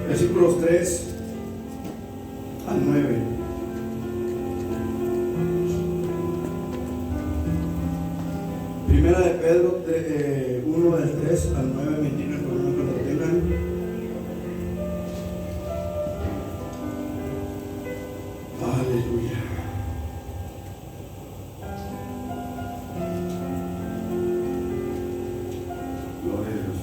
versículos 3 al 9. Primera de Pedro 1 del 3 al 9, me indican por lo que lo tengan. Aleluya. Gloria a Dios.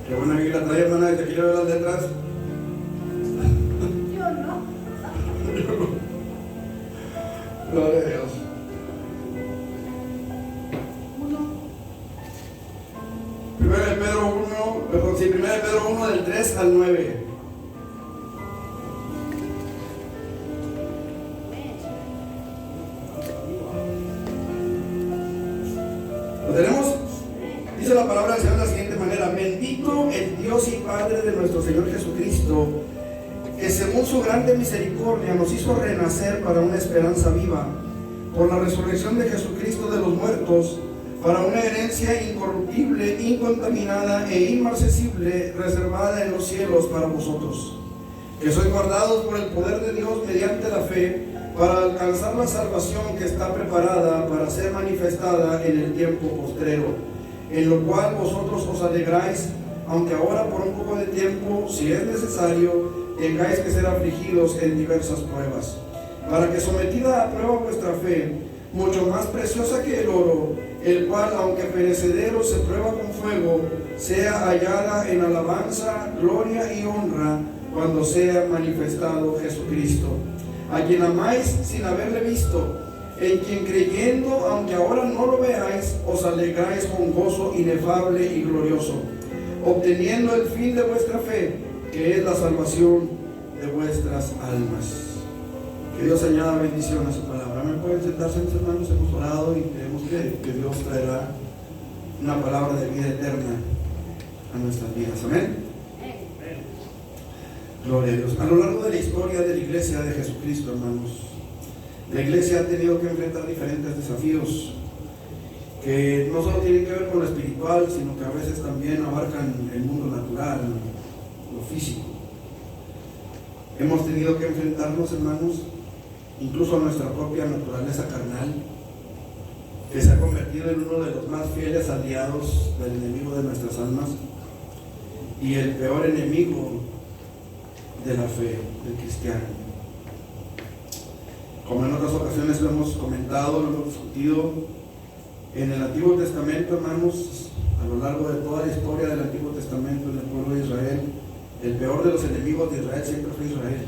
Qué buena Biblia trae, hermana, que quiero ver las letras. Yo no. Gloria a Dios. Primera de Pedro 1 del 3 al 9. ¿Lo tenemos? Dice la palabra del Señor de la siguiente manera: bendito el Dios y Padre de nuestro Señor Jesucristo, que según su grande misericordia nos hizo renacer para una esperanza viva, por la resurrección de Jesucristo de los muertos, para una herencia incorruptible, incontaminada e inmarcesible, reservada en los cielos para vosotros, que sois guardados por el poder de Dios mediante la fe, para alcanzar la salvación que está preparada para ser manifestada en el tiempo postrero, en lo cual vosotros os alegráis, aunque ahora por un poco de tiempo, si es necesario, tengáis que ser afligidos en diversas pruebas, para que sometida a prueba vuestra fe, mucho más preciosa que el oro, el cual aunque perecedero se prueba con fuego, sea hallada en alabanza, gloria y honra cuando sea manifestado Jesucristo, a quien amáis sin haberle visto, en quien creyendo, aunque ahora no lo veáis, os alegráis con gozo inefable y glorioso, obteniendo el fin de vuestra fe, que es la salvación de vuestras almas. Que Dios añada bendición a su palabra. ¿Me pueden sentarse, mis hermanos? Hemos orado y creemos que Dios traerá una palabra de vida eterna a nuestras vidas. Amén. Gloria a Dios. A lo largo de la historia de la iglesia de Jesucristo, hermanos, la iglesia ha tenido que enfrentar diferentes desafíos que no solo tienen que ver con lo espiritual, sino que a veces también abarcan el mundo natural, lo físico. Hemos tenido que enfrentarnos, hermanos, incluso a nuestra propia naturaleza carnal, que se ha convertido en uno de los más fieles aliados del enemigo de nuestras almas y el peor enemigo de la fe del cristiano. Como en otras ocasiones lo hemos comentado, lo hemos discutido, en el Antiguo Testamento, hermanos, a lo largo de toda la historia del Antiguo Testamento en el pueblo de Israel, el peor de los enemigos de Israel siempre fue Israel.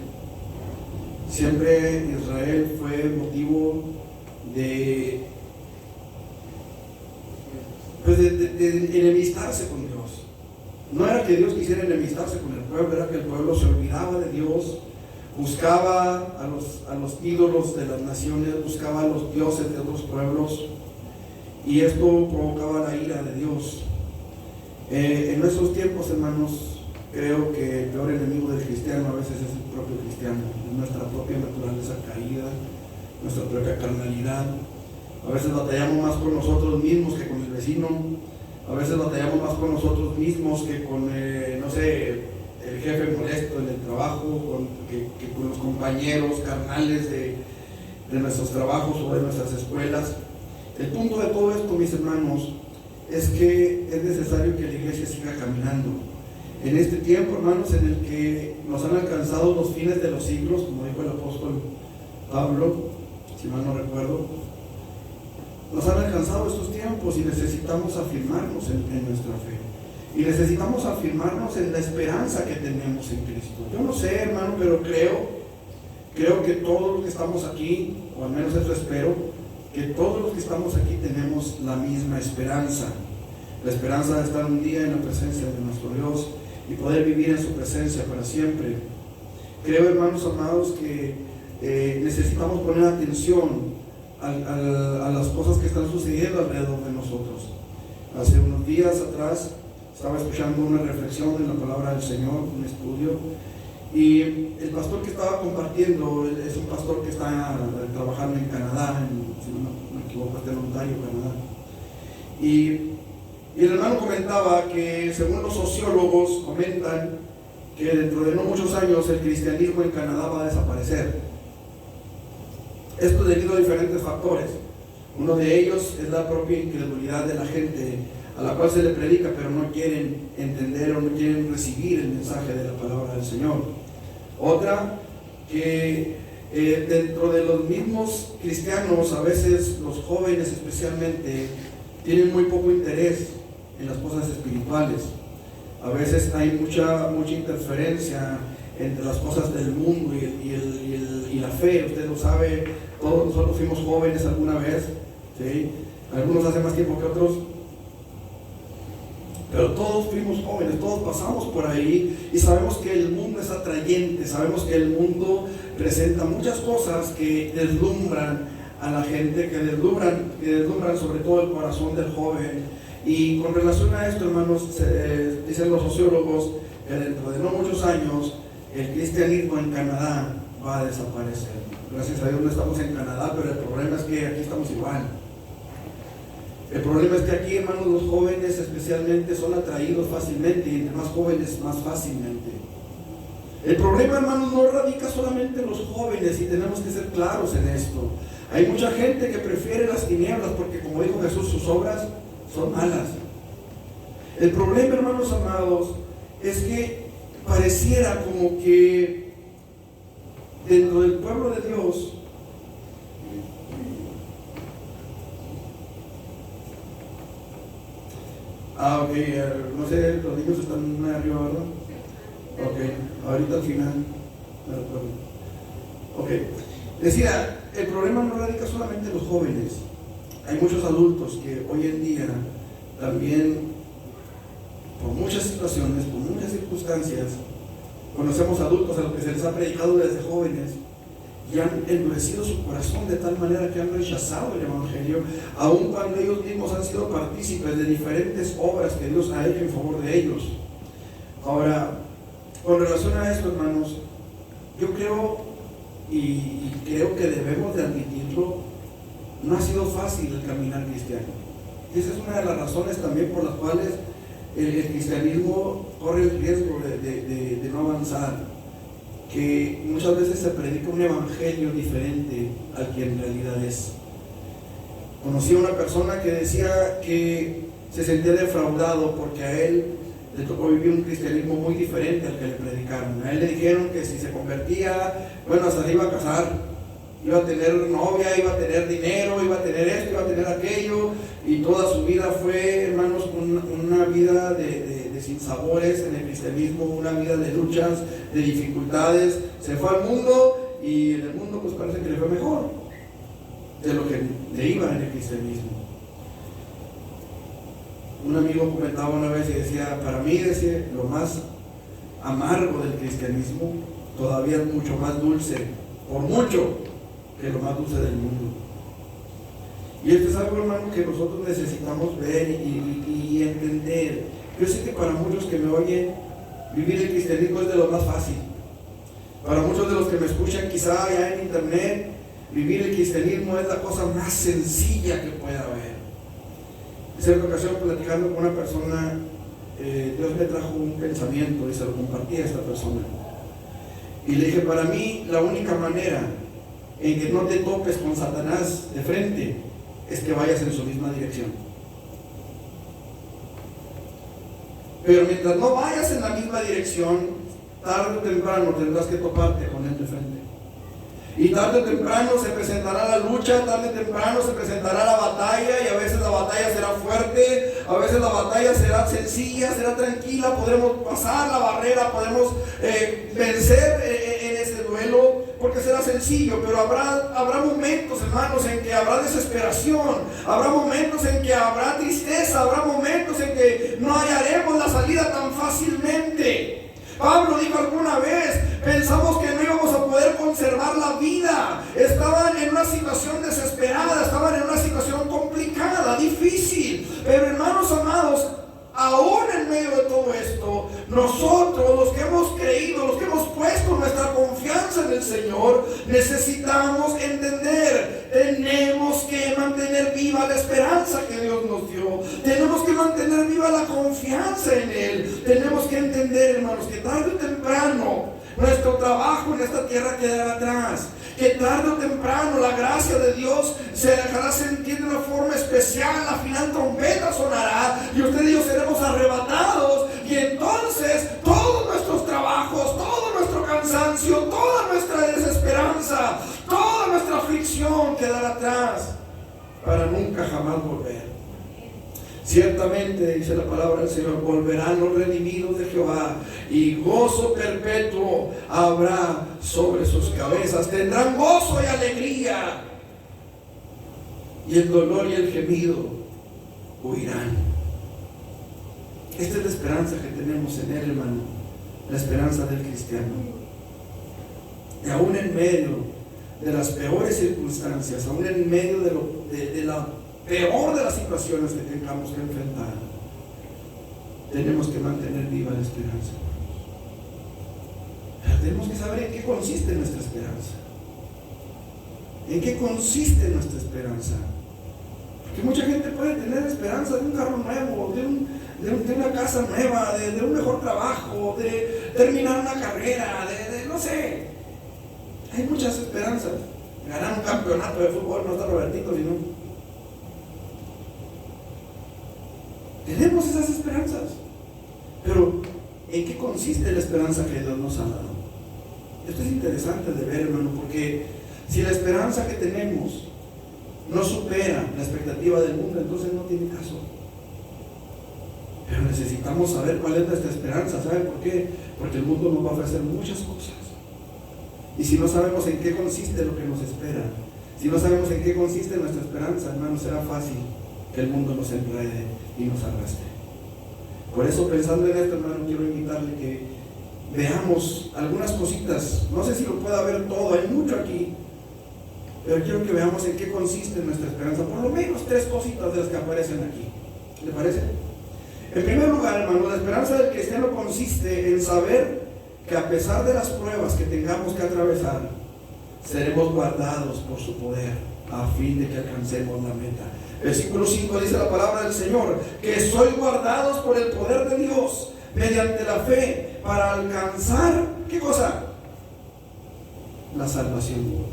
Siempre Israel fue motivo de enemistarse con Dios. No era que Dios quisiera enemistarse con el pueblo, era que el pueblo se olvidaba de Dios, buscaba a los ídolos de las naciones, buscaba a los dioses de otros pueblos, y esto provocaba la ira de Dios. En nuestros tiempos, hermanos, creo que el peor enemigo del cristiano a veces es el propio cristiano, es nuestra propia naturaleza caída, nuestra propia carnalidad. A veces batallamos más con nosotros mismos que con el vecino, a veces batallamos más con nosotros mismos que con, el jefe molesto en el trabajo, que con los compañeros carnales de nuestros trabajos o de nuestras escuelas. El punto de todo esto, mis hermanos, es que es necesario que la iglesia siga caminando. En este tiempo, hermanos, en el que nos han alcanzado los fines de los siglos, como dijo el apóstol Pablo, si mal no recuerdo, nos han alcanzado estos tiempos y necesitamos afirmarnos en nuestra fe. Y necesitamos afirmarnos en la esperanza que tenemos en Cristo. Yo no sé, hermano, pero creo que todos los que estamos aquí, o al menos eso espero, que todos los que estamos aquí tenemos la misma esperanza. La esperanza de estar un día en la presencia de nuestro Dios y poder vivir en su presencia para siempre. Creo, hermanos amados, que necesitamos poner atención a las cosas que están sucediendo alrededor de nosotros. Hace unos días atrás estaba escuchando una reflexión en la palabra del Señor, un estudio, y el pastor que estaba compartiendo es un pastor que está trabajando en Canadá, si no me equivoco, está en Ontario, Canadá. Y Y el hermano comentaba que según los sociólogos comentan que dentro de no muchos años el cristianismo en Canadá va a desaparecer. Esto debido a diferentes factores. Uno de ellos es la propia incredulidad de la gente a la cual se le predica, pero no quieren entender o no quieren recibir el mensaje de la palabra del Señor. Otra, que dentro de los mismos cristianos, a veces los jóvenes especialmente, tienen muy poco interés en las cosas espirituales. A veces hay mucha interferencia entre las cosas del mundo y la fe. Usted lo sabe, todos nosotros fuimos jóvenes alguna vez, ¿sí? Algunos hace más tiempo que otros, pero todos fuimos jóvenes, todos pasamos por ahí y sabemos que el mundo es atrayente, sabemos que el mundo presenta muchas cosas que deslumbran a la gente, que deslumbran sobre todo el corazón del joven. Y con relación a esto, hermanos, dicen los sociólogos que dentro de no muchos años el cristianismo en Canadá va a desaparecer. Gracias a Dios no estamos en Canadá, pero el problema es que aquí estamos igual. El problema es que aquí, hermanos, los jóvenes especialmente son atraídos fácilmente, y entre más jóvenes, más fácilmente. El problema, hermanos, no radica solamente en los jóvenes, y tenemos que ser claros en esto. Hay mucha gente que prefiere las tinieblas porque, como dijo Jesús, sus obras son malas. El problema, hermanos amados, es que pareciera como que dentro del pueblo de Dios ok, no sé, los niños están muy arriba, ¿verdad? Ok, ahorita al final me recuerdo. Ok, decía, el problema no radica solamente en los jóvenes. Hay muchos adultos que hoy en día también, por muchas situaciones, por muchas circunstancias, conocemos adultos a los que se les ha predicado desde jóvenes y han endurecido su corazón de tal manera que han rechazado el Evangelio, aun cuando ellos mismos han sido partícipes de diferentes obras que Dios ha hecho en favor de ellos. Ahora, con relación a esto, hermanos, yo creo y creo que debemos de admitirlo, no ha sido fácil el caminar cristiano. Y esa es una de las razones también por las cuales el cristianismo corre el riesgo de no avanzar, que muchas veces se predica un evangelio diferente al que en realidad es. Conocí a una persona que decía que se sentía defraudado porque a él le tocó vivir un cristianismo muy diferente al que le predicaron. A él le dijeron que si se convertía, bueno, hasta se iba a casar, iba a tener novia, iba a tener dinero, iba a tener esto, iba a tener aquello, y toda su vida fue, hermanos, una vida de sinsabores en el cristianismo, una vida de luchas, de dificultades. Se fue al mundo y en el mundo pues parece que le fue mejor de lo que le iba en el cristianismo. Un amigo comentaba una vez y decía, para mí, decía, lo más amargo del cristianismo todavía es mucho más dulce, por mucho, que lo más dulce del mundo. Y esto es algo, hermano, que nosotros necesitamos ver y entender. Yo sé que para muchos que me oyen, vivir el cristianismo es de lo más fácil. Para muchos de los que me escuchan quizá ya en internet, vivir el cristianismo es la cosa más sencilla que pueda haber. En cierta ocasión, platicando con una persona, Dios me trajo un pensamiento y se lo compartí a esta persona. Y le dije, para mí la única manera en que no te topes con Satanás de frente es que vayas en su misma dirección. Pero mientras no vayas en la misma dirección, tarde o temprano tendrás que toparte con él de frente. Y tarde o temprano se presentará la lucha, tarde o temprano se presentará la batalla, y a veces la batalla será fuerte, a veces la batalla será sencilla, será tranquila, podremos pasar la barrera, podremos vencer en ese duelo, porque será sencillo, pero habrá momentos, hermanos, en que habrá desesperación, habrá momentos en que habrá tristeza, habrá momentos en que no hallaremos la salida tan fácilmente. Pablo dijo alguna vez, pensamos que no íbamos a poder conservar la vida. Estaban en una situación desesperada, estaban en una situación complicada, difícil. Pero hermanos amados, aún en medio de todo esto, nosotros, los que hemos creído, los que hemos puesto nuestra confianza en el Señor, necesitamos entender, tenemos que mantener viva la esperanza que Dios nos dio, tenemos que mantener viva la confianza en Él, tenemos que entender, hermanos, que tarde o temprano nuestro trabajo en esta tierra quedará atrás, que tarde o temprano la gracia de Dios se dejará sentir de una forma especial, la final trompeta sonará y usted y yo seremos arrebatados, y entonces todos nuestros trabajos, todo nuestro cansancio, toda nuestra desesperanza, toda nuestra aflicción quedará atrás para nunca jamás volver. Ciertamente, dice la palabra del Señor, volverán los redimidos de Jehová y gozo perpetuo habrá sobre sus cabezas. Tendrán gozo y alegría, y el dolor y el gemido huirán. Esta es la esperanza que tenemos en Él, hermano, la esperanza del cristiano. Y aún en medio de las peores circunstancias, aún en medio de la peor de las situaciones que tengamos que enfrentar, tenemos que mantener viva la esperanza. Pero tenemos que saber en qué consiste nuestra esperanza. ¿En qué consiste nuestra esperanza? Porque mucha gente puede tener esperanza de un carro nuevo, de una casa nueva, de un mejor trabajo, de terminar una carrera, no sé. Hay muchas esperanzas. Ganar un campeonato de fútbol, no está Robertito, sino tenemos esas esperanzas, pero ¿en qué consiste la esperanza que Dios nos ha dado? Esto es interesante de ver, hermano, porque si la esperanza que tenemos no supera la expectativa del mundo, entonces no tiene caso. Pero necesitamos saber cuál es nuestra esperanza. ¿Saben por qué? Porque el mundo nos va a ofrecer muchas cosas, y si no sabemos en qué consiste lo que nos espera, si no sabemos en qué consiste nuestra esperanza, hermano, será fácil que el mundo nos enrede y nos arrastre. Por eso, pensando en esto, hermano, quiero invitarle que veamos algunas cositas. No sé si lo pueda ver todo, hay mucho aquí, pero quiero que veamos en qué consiste nuestra esperanza. Por lo menos 3 cositas de las que aparecen aquí. ¿Le parece? En primer lugar, hermano, la esperanza del cristiano consiste en saber que a pesar de las pruebas que tengamos que atravesar, seremos guardados por su poder a fin de que alcancemos la meta. Versículo 5 dice la palabra del Señor, que sois guardados por el poder de Dios mediante la fe para alcanzar, ¿qué cosa? La salvación.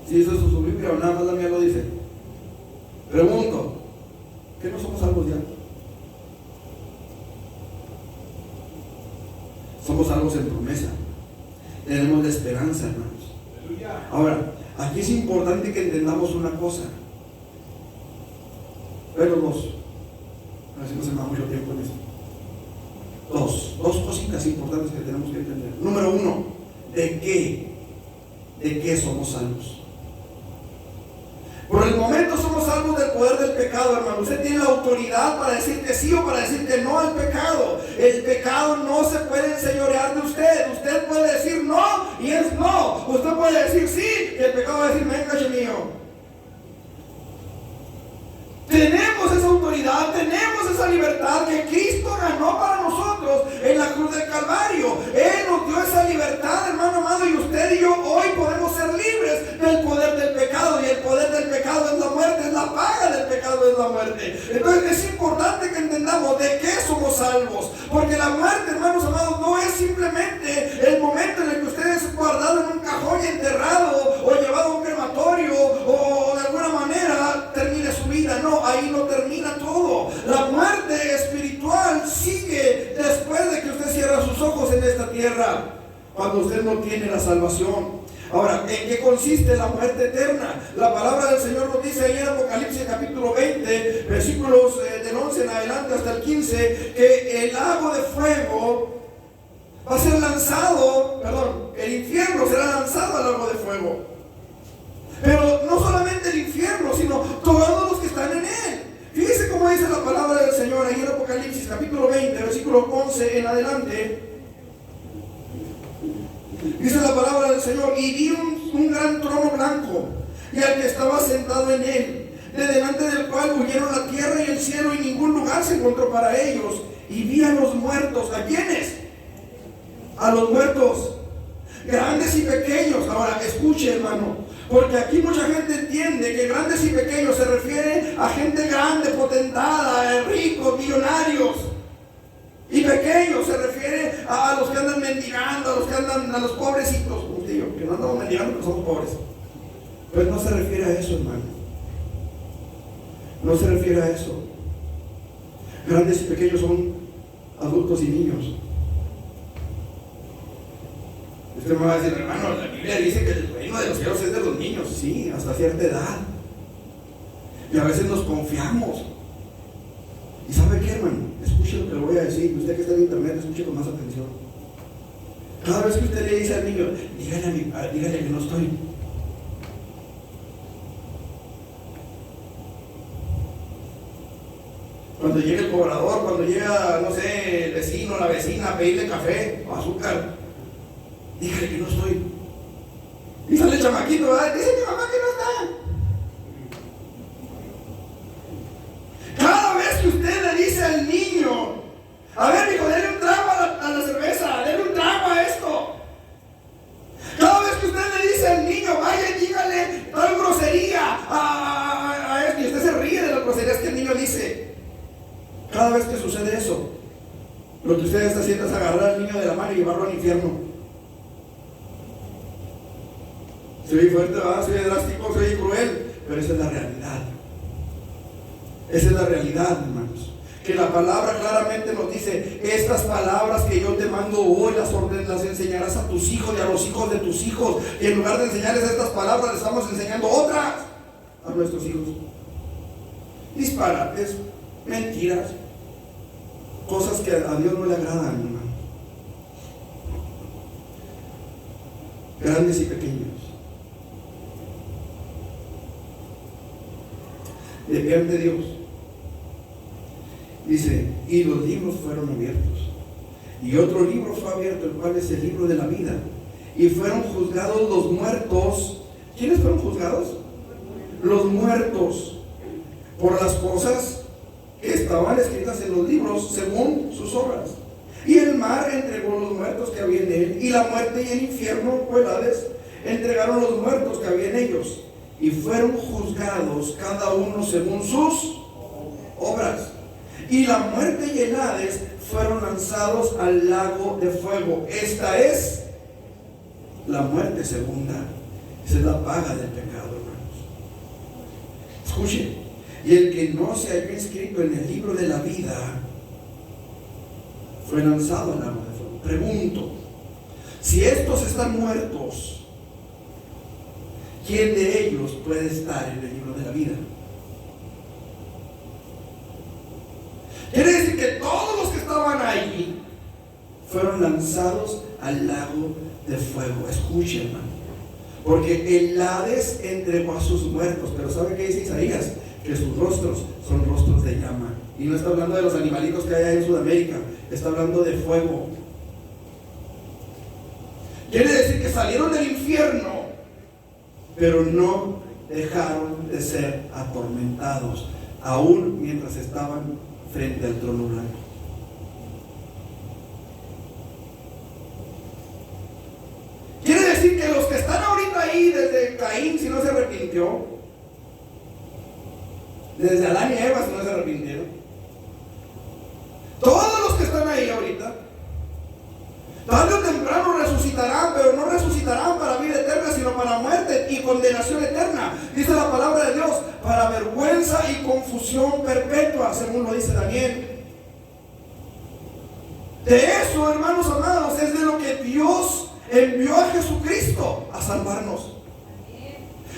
Si eso es su Biblia o nada más la mía lo dice. Pregunto, ¿qué no somos salvos ya? Somos salvos en promesa. Tenemos la esperanza, hermanos. Ahora, aquí es importante que entendamos una cosa. Pero 2. A ver si no se me va mucho tiempo en esto. Dos cositas importantes que tenemos que entender. Número 1, ¿de qué somos salvos? Por el momento somos salvos del poder del pecado, hermano. Usted tiene la autoridad para decir que sí o para decir que no al pecado. El pecado no se puede enseñorear de usted. Usted puede decir no y es no. Usted puede decir sí y el pecado va a decir venga, che mío. Tenemos esa autoridad, tenemos esa libertad que Cristo ganó para nosotros en la cruz del Calvario. Él nos dio esa libertad, hermano amado, y usted y yo hoy podemos ser libres del poder del pecado, y el poder del pecado es la muerte, es la paga del pecado, es la muerte. Entonces es importante que entendamos de qué somos salvos, porque la muerte, hermanos amados, no es simplemente el momento en el que usted es guardado en un cajón y enterrado o llevado a un crematorio o de alguna manera termine su vida. No, ahí no termina todo. La muerte espiritual sigue después de que usted cierra sus ojos en esta tierra, cuando usted no tiene la salvación. Ahora, ¿en qué consiste la muerte eterna? La palabra del Señor nos dice ahí en Apocalipsis capítulo 20, versículos del 11 en adelante hasta el 15, que el lago de fuego va a ser lanzado, el infierno será lanzado al lago de fuego. Pero no solamente el infierno, sino todos los que están en él. Fíjese cómo dice la palabra del Señor ahí en Apocalipsis capítulo 20, versículo 11 en adelante. Dice la palabra del Señor: y vi un gran trono blanco y al que estaba sentado en él, de delante del cual huyeron la tierra y el cielo, y ningún lugar se encontró para ellos. Y vi a los muertos. ¿A quiénes? A los muertos, grandes y pequeños. Ahora, escuche, hermano, porque aquí mucha gente entiende que grandes y pequeños se refiere a gente grande, potentada, ricos, millonarios. Y pequeños se refiere a los que andan mendigando, a los que andan, a los pobrecitos, como te digo, que no andamos mendigando, pero somos pobres. Pues no se refiere a eso, hermano. No se refiere a eso. Grandes y pequeños son adultos y niños. Usted me va a decir, hermano, la Biblia dice que el reino de los cielos es de los niños. Sí, hasta cierta edad. Y a veces nos confiamos. ¿Y sabe qué, hermano? Escuche lo que le voy a decir. Usted que está en internet, escuche con más atención. Cada vez que usted le dice al niño, dígale que no estoy. Cuando llega el cobrador, cuando llega, no sé, el vecino, la vecina a pedirle café o azúcar, dígale que no estoy. Y sale el chamaquito, ¿verdad? Dice mi mamá que no está. Cada vez que usted le dice al niño, a ver, hijo, denle un trago a la cerveza, denle un trago a esto. Cada vez que usted le dice al niño, vaya y dígale tal grosería a esto, y usted se ríe de las groserías que el niño dice. Cada vez que sucede eso, lo que usted está haciendo es agarrar al niño de la mano y llevarlo al infierno. Soy fuerte, ¿verdad? Soy drástico, soy cruel, pero esa es la realidad. Esa es la realidad, hermanos. Que la palabra claramente nos dice, estas palabras que yo te mando hoy las enseñarás a tus hijos y a los hijos de tus hijos. Y en lugar de enseñarles estas palabras, les estamos enseñando otras a nuestros hijos. Disparates, mentiras, cosas que a Dios no le agradan, hermano. Grandes y pequeños. De ante Dios. Dice, y los libros fueron abiertos. Y otro libro fue abierto, el cual es el libro de la vida. Y fueron juzgados los muertos. ¿Quiénes fueron juzgados? Los muertos. Por las cosas que estaban escritas en los libros según sus obras. Y el mar entregó los muertos que había en él, y la muerte y el infierno, o el Hades, entregaron los muertos que había en ellos, y fueron juzgados cada uno según sus obras. Y la muerte y el Hades fueron lanzados al lago de fuego. Esta es la muerte segunda. Esa es la paga del pecado, hermanos. Escuchen. Y el que no se haya inscrito en el libro de la vida fue lanzado al lago de fuego. Pregunto, si estos están muertos, ¿quién de ellos puede estar en el libro de la vida? Quiere decir que todos los que estaban allí fueron lanzados al lago de fuego. Escuchen, hermano. Porque el Hades entregó a sus muertos. Pero ¿sabe qué dice Isaías? Que sus rostros son rostros de llama. Y no está hablando de los animalitos que hay ahí en Sudamérica. Está hablando de fuego. Quiere decir que salieron del infierno, pero no dejaron de ser atormentados, aún mientras estaban frente al trono blanco. Quiere decir que los que están ahorita ahí, desde Caín, si no se arrepintió, desde Adán y Eva, si no se arrepintieron, todos los que están ahí ahorita, tarde o temprano resucitarán, pero no resucitarán para vida eterna, sino para muerte y condenación eterna. Dice la palabra de Dios, para vergüenza y confusión perpetua, según lo dice Daniel. De eso, hermanos amados, es de lo que Dios envió a Jesucristo a salvarnos.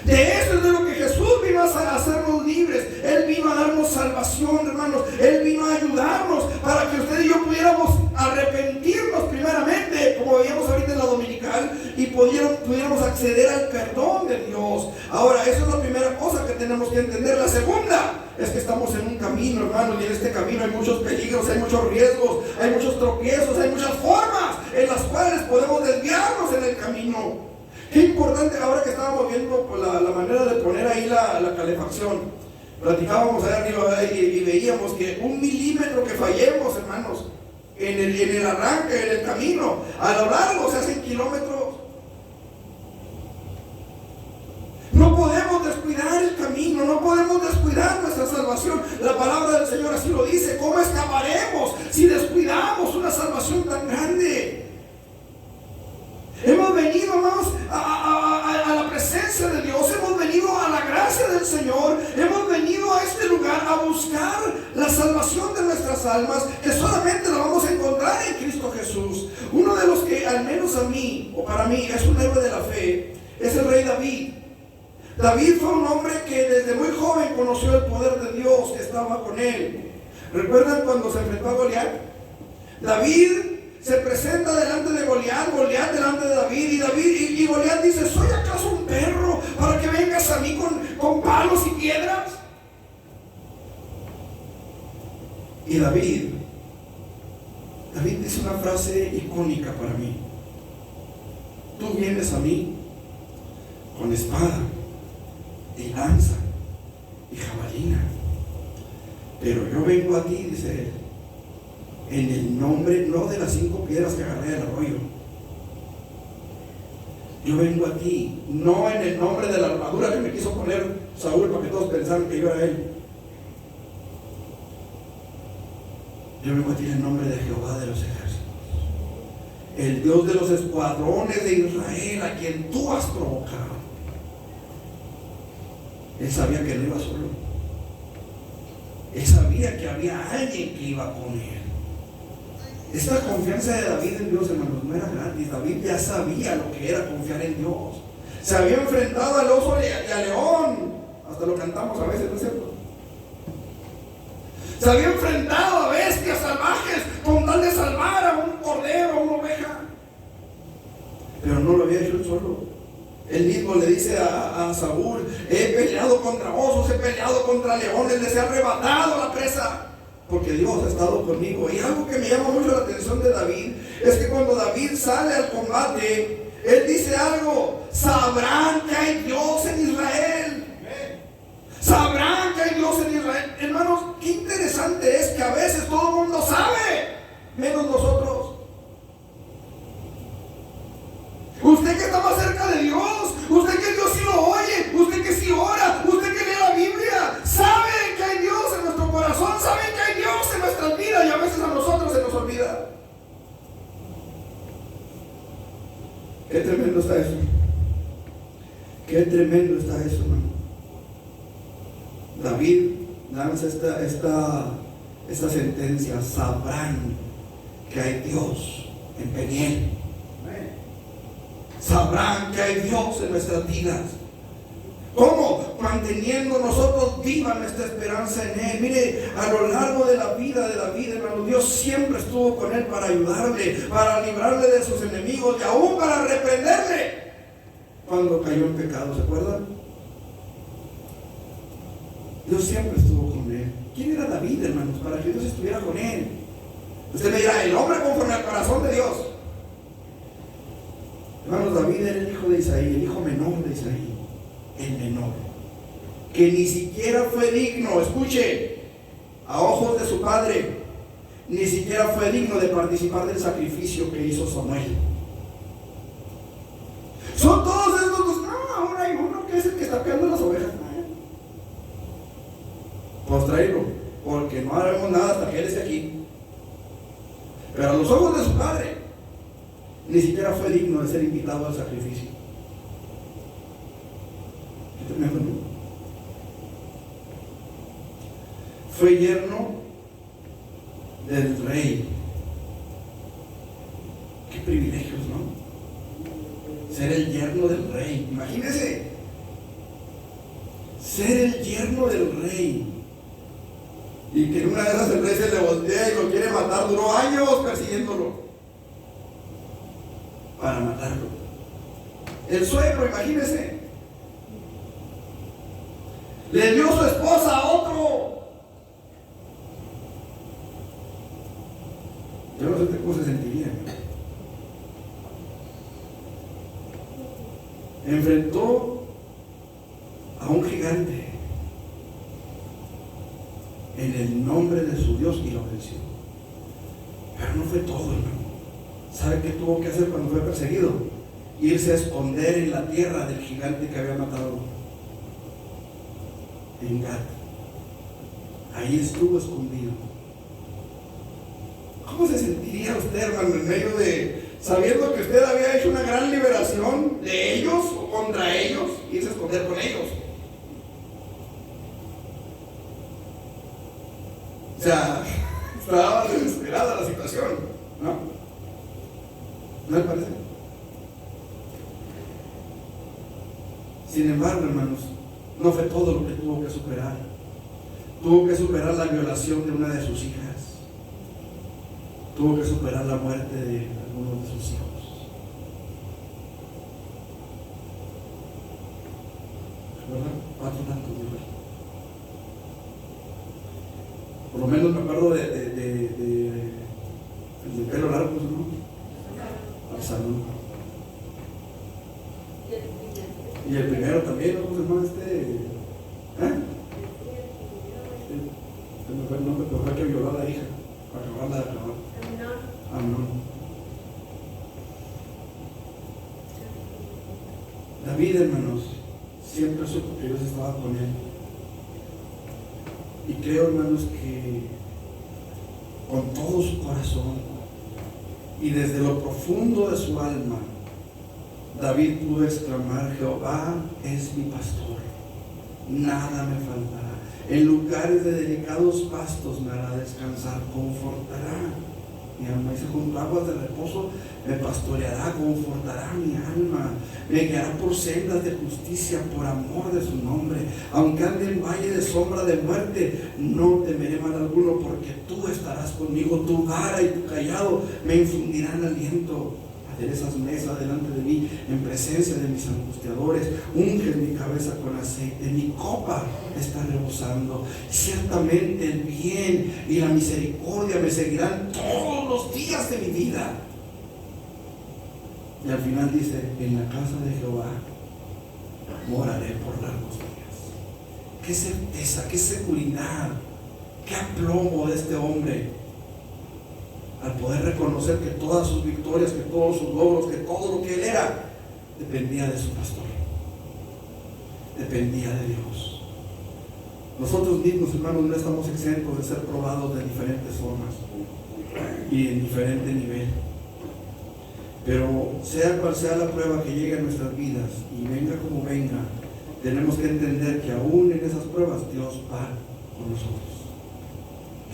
De eso es de lo que Jesús vino a hacernos libres. Él vino a darnos salvación, hermanos. Él vino a ayudarnos para que usted y yo pudiéramos arrepentirnos primeramente, como veíamos ahorita en la dominical, y pudiéramos acceder al perdón de Dios. Ahora, esa es la primera cosa que tenemos que entender. La segunda es que estamos en un camino, hermanos, y en este camino hay muchos peligros, hay muchos riesgos, hay muchos tropiezos, hay muchas formas en las cuales podemos desviarnos en el camino. Qué importante, ahora que estábamos viendo pues, la manera de poner ahí la calefacción. Platicábamos allá arriba y veíamos que 1 milímetro que fallemos, hermanos, en el arranque, en el camino, a lo largo se hacen kilómetros. No podemos descuidar el camino, no podemos descuidar nuestra salvación. La palabra del Señor así lo dice. ¿Cómo escaparemos si descuidamos una salvación tan grande? Hemos venido, hermanos, a la presencia de Dios. Hemos venido a la gracia del Señor. Hemos venido a este lugar a buscar la salvación de nuestras almas, que solamente la vamos a encontrar en Cristo Jesús. Uno de los que, al menos a mí, o para mí, es un héroe de la fe, es el rey David. David fue un hombre que desde muy joven conoció el poder de Dios que estaba con él. ¿Recuerdan cuando se enfrentó a Goliat? David se presenta delante de Goliat, Goliat delante de David, y Goliat dice: ¿soy acaso un perro para que vengas a mí con palos y piedras? Y David dice una frase icónica para mí: tú vienes a mí con espada y lanza y jabalina, pero yo vengo a ti, dice él, en el nombre no de las 5 piedras que agarré del arroyo. Yo vengo a ti no en el nombre de la armadura que me quiso poner Saúl para que todos pensaran que yo era él. Yo vengo a ti en el nombre de Jehová de los ejércitos, el Dios de los escuadrones de Israel, a quien tú has provocado. Él sabía que no iba solo. Él sabía que había alguien que iba con él. Esta confianza de David en Dios, hermanos, no era gratis. David ya sabía lo que era confiar en Dios. Se había enfrentado al oso y al león. Hasta lo cantamos a veces, ¿no es cierto? Se había enfrentado a bestias salvajes con tal de salvar a un cordero, a una oveja. Pero no lo había hecho él solo. Él mismo le dice a Saúl: he peleado contra osos, he peleado contra leones, les he arrebatado la presa, porque Dios ha estado conmigo. Y algo que me llama mucho la atención de David es que cuando David sale al combate, él dice algo: sabrán que hay Dios en Israel. Sabrán que hay Dios en Israel. Hermanos, qué interesante es que a veces todo el mundo sabe, menos nosotros. Usted que está más cerca de Dios, usted que Dios sí lo oye, usted que sí ora, usted que lee la Biblia, sabe que hay Dios en nuestro corazón, sabe que hay Dios en nuestras vidas, y a veces a nosotros se nos olvida. Qué tremendo está eso. Qué tremendo está eso, hermano. David lanza esta sentencia: sabrán que hay Dios en Peniel. Sabrán que hay Dios en nuestras vidas. ¿Cómo? Manteniendo nosotros viva nuestra esperanza en Él. Mire, a lo largo de la vida de David, hermano, Dios siempre estuvo con él para ayudarle, para librarle de sus enemigos y aún para reprenderle cuando cayó en pecado. ¿Se acuerdan? Dios siempre estuvo con él. ¿Quién era David, hermanos, para que Dios estuviera con él? Usted me dirá: el hombre conforme al corazón de Dios. Hermanos, David era el hijo de Isaí, el hijo menor de Isaí, el menor, que ni siquiera fue digno, escuche, a ojos de su padre, ni siquiera fue digno de participar del sacrificio que hizo Samuel. Son todos estos dos. No, ahora hay uno que es el que está pegando las ovejas. Pues tráelo, porque no haremos nada hasta que él esté aquí. Pero a los ojos de su padre, ni siquiera fue digno de ser invitado al sacrificio. Qué tremendo, ¿no? Fue yerno del rey. Qué privilegios, ¿no? Ser el yerno del rey. Imagínense, ser el yerno del rey. Y que en una de esas el rey se le voltea y lo quiere matar. Duró años persiguiéndolo para matarlo. El suegro, imagínense, le dio su esposa a otro. Yo no sé cómo se sentiría. Enfrentó a un gigante, en el nombre de su Dios y lo venció. Pero no fue todo, hermano. ¿Sabe qué tuvo que hacer cuando fue perseguido? Irse a esconder en la tierra del gigante que había matado en Gat. Ahí estuvo escondido. ¿Cómo se sentiría usted, hermano, en medio de, sabiendo que usted había hecho una gran liberación de ellos o contra ellos, irse a esconder con ellos? O sea, estaba desesperada la situación, ¿no? ¿No le parece? Sin embargo, hermanos, no fue todo lo que tuvo que superar. Tuvo que superar la violación de una de sus hijas. Tuvo que superar la muerte de algunos de sus hijos. ¿Verdad? 4 tantos de verdad. Por lo menos me acuerdo de pelo largo, ¿no? Absalón. Y el primero también, ¿no? ¿Cómo se llama me fue el nombre, pero fue que violó a la hija, para acabarla de acabar. Amnón. David, hermanos, siempre supo que Dios estaba con él. Y creo, hermanos, que con todo su corazón y desde lo profundo de su alma, David pudo exclamar: Jehová es mi pastor, nada me faltará. En lugares de delicados pastos me hará descansar, confortará mi alma. Dice: junto a aguas de reposo me pastoreará, confortará mi alma. Me guiará por sendas de justicia por amor de su nombre. Aunque ande en valle de sombra de muerte, no temeré mal alguno, porque tú estarás conmigo. Tu vara y tu cayado me infundirán aliento. Aderezas mesa delante de mí en presencia de mis angustiadores. Unges mi cabeza con aceite, mi copa está rebosando. Ciertamente el bien y la misericordia me seguirán todos los días de mi vida. Y al final dice: en la casa de Jehová moraré por largos días. Qué certeza, qué seguridad, qué aplomo de este hombre, al poder reconocer que todas sus victorias, que todos sus logros, que todo lo que él era, dependía de su pastor, dependía de Dios. Nosotros mismos, hermanos, no estamos exentos de ser probados de diferentes formas y en diferente nivel. Pero sea cual sea la prueba que llegue a nuestras vidas y venga como venga, tenemos que entender que aún en esas pruebas Dios va con nosotros,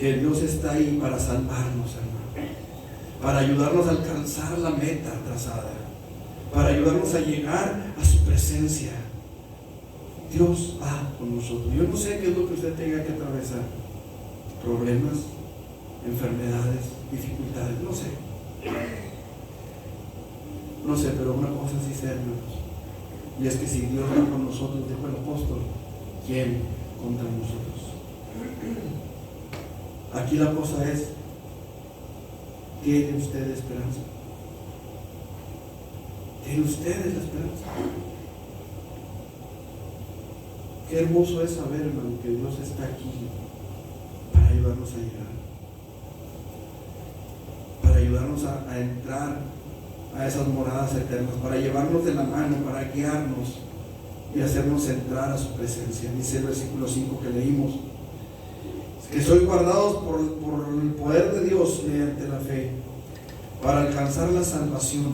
que Dios está ahí para salvarnos, hermano, para ayudarnos a alcanzar la meta trazada, para ayudarnos a llegar a su presencia. Dios va con nosotros. Yo no sé qué es lo que usted tenga que atravesar: problemas, enfermedades, dificultades, no sé, pero una cosa sí sé, hermanos, y es que si Dios va con nosotros, dijo el apóstol, ¿quién contra nosotros? Aquí la cosa es: ¿tiene usted esperanza? ¿Tiene ustedes la esperanza? Qué hermoso es saber, hermano, que Dios está aquí para ayudarnos a llegar, para ayudarnos a entrar a esas moradas eternas, para llevarnos de la mano, para guiarnos y hacernos entrar a su presencia. Dice el versículo 5 que leímos, que sois guardados por el poder de Dios mediante la fe, para alcanzar la salvación,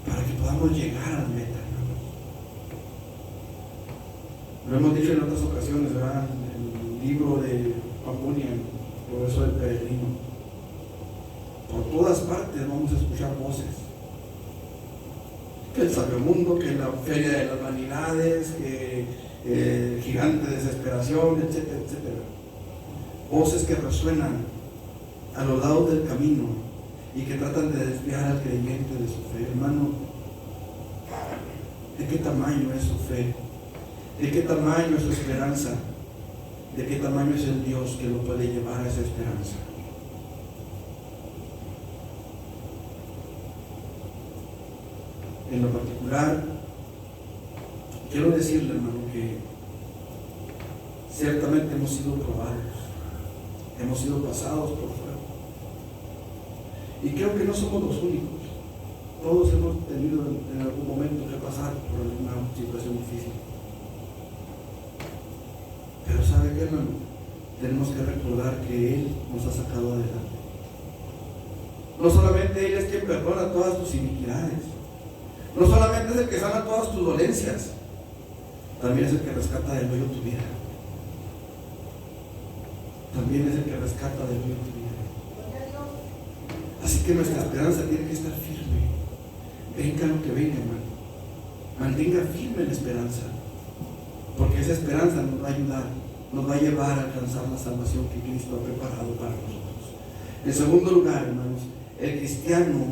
para que podamos llegar a la meta. Lo hemos dicho en otras ocasiones, ¿verdad? En el libro de Pampúnia, el progreso del peregrino. Por todas partes vamos a escuchar voces. Que el sabiomundo, que la feria de las vanidades, que el gigante de desesperación, etcétera, etcétera. Voces que resuenan a los lados del camino y que tratan de desviar al creyente de su fe. Hermano, ¿de qué tamaño es su fe? ¿De qué tamaño es su esperanza? ¿De qué tamaño es el Dios que lo puede llevar a esa esperanza? En lo particular, quiero decirle, hermano, que ciertamente hemos sido probados, hemos sido pasados por fuego. Y creo que no somos los únicos. Todos hemos tenido en algún momento que pasar por alguna situación difícil. Pero ¿sabe qué, hermano? Tenemos que recordar que Él nos ha sacado adelante. No solamente Él es quien perdona todas tus iniquidades, no solamente es el que sana todas tus dolencias, también es el que rescata del hoyo tu vida. También es el que rescata del hoyo tu vida. Así que nuestra esperanza tiene que estar firme. Venga lo que venga, hermano. Mantenga firme la esperanza, porque esa esperanza nos va a ayudar, nos va a llevar a alcanzar la salvación que Cristo ha preparado para nosotros. En segundo lugar, hermanos, el cristiano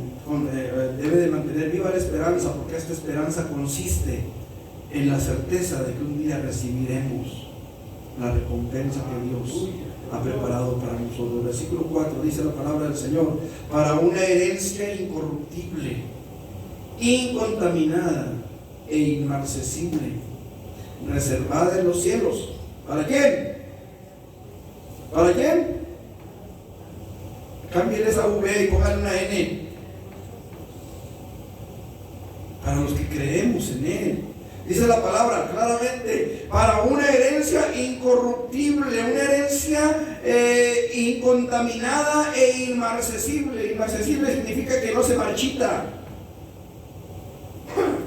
debe de mantener viva la esperanza, porque esta esperanza consiste en la certeza de que un día recibiremos la recompensa que Dios ha preparado para nosotros. Versículo 4 dice la palabra del Señor: para una herencia incorruptible, incontaminada e inmarcesible, reservada en los cielos. ¿Para quién? ¿Para quién? Cambien esa V y pongan una N. Para los que creemos en Él. Dice la palabra claramente: para una herencia incorruptible, una herencia incontaminada e inmarcesible. Inmarcesible significa que no se marchita.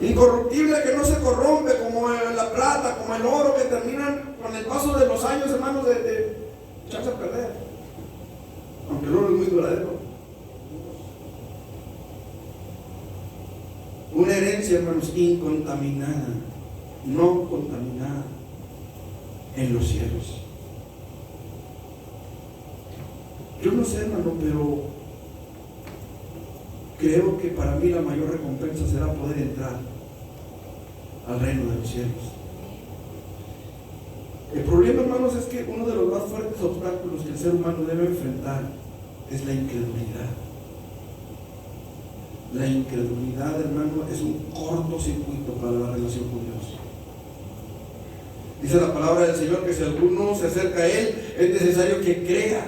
Incorruptible, que no se corrompe, como la plata, como el oro, que terminan con el paso de los años, hermanos, de echarse a perder. Aunque el oro es muy duradero. Una herencia, hermanos, incontaminada, no contaminada, en los cielos. Yo no sé, hermano, pero creo que para mí la mayor recompensa será poder entrar al reino de los cielos. El problema, hermanos, es que uno de los más fuertes obstáculos que el ser humano debe enfrentar es la incredulidad. La incredulidad, hermano, es un cortocircuito para la relación con Dios. Dice la palabra del Señor que si alguno se acerca a Él, es necesario que crea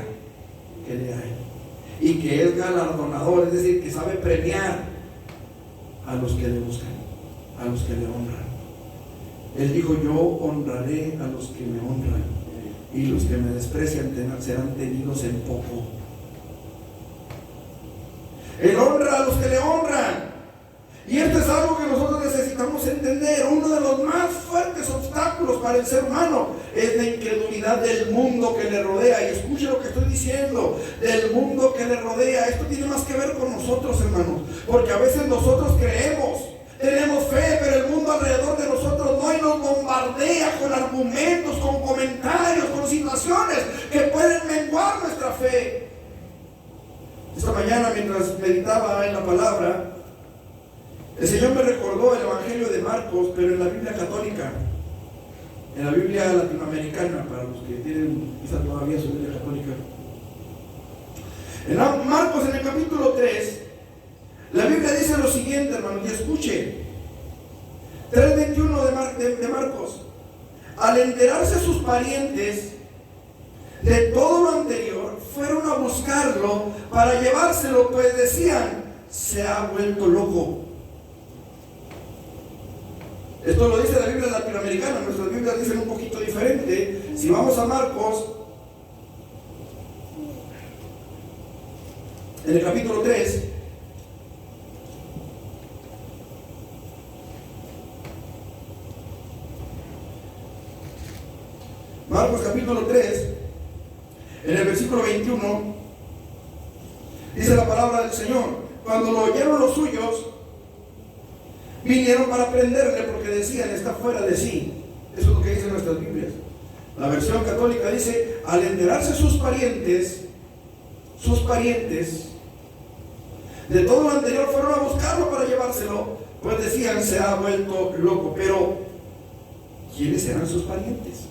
que le hay, y que es galardonador, es decir, que sabe premiar a los que le buscan, a los que le honran. Él dijo: yo honraré a los que me honran, y los que me desprecian serán tenidos en poco. Él honra a los que le honran. Y esto es algo que nosotros necesitamos entender. Uno de los más fuertes obstáculos para el ser humano es la incredulidad del mundo que le rodea. Y escuche lo que estoy diciendo: del mundo que le rodea. Esto tiene más que ver con nosotros, hermanos, porque a veces nosotros creemos, tenemos fe, pero el mundo alrededor de nosotros no, y nos bombardea con argumentos, con comentarios, con situaciones que pueden menguar nuestra fe. Esta mañana, mientras meditaba en la palabra, el Señor me recordó el Evangelio de Marcos, pero en la Biblia católica, en la Biblia latinoamericana, para los que tienen quizá todavía su Biblia católica. En Marcos, en el capítulo 3, la Biblia dice lo siguiente, hermanos, y escuche. 3:21 de Marcos: al enterarse sus parientes de todo lo anterior, fueron a buscarlo para llevárselo, pues decían: se ha vuelto loco. Esto lo dice la Biblia latinoamericana. Nuestras Biblias dicen un poquito diferente. Si vamos a Marcos, en el capítulo 3, Marcos capítulo 3, en el versículo 21, dice la palabra del Señor: cuando lo oyeron los suyos, vinieron para prenderle, porque decían: está fuera de sí. Eso es lo que dicen nuestras Biblias. La versión católica dice: al enterarse sus parientes de todo lo anterior, fueron a buscarlo para llevárselo, pues decían: se ha vuelto loco. Pero ¿quiénes eran sus parientes?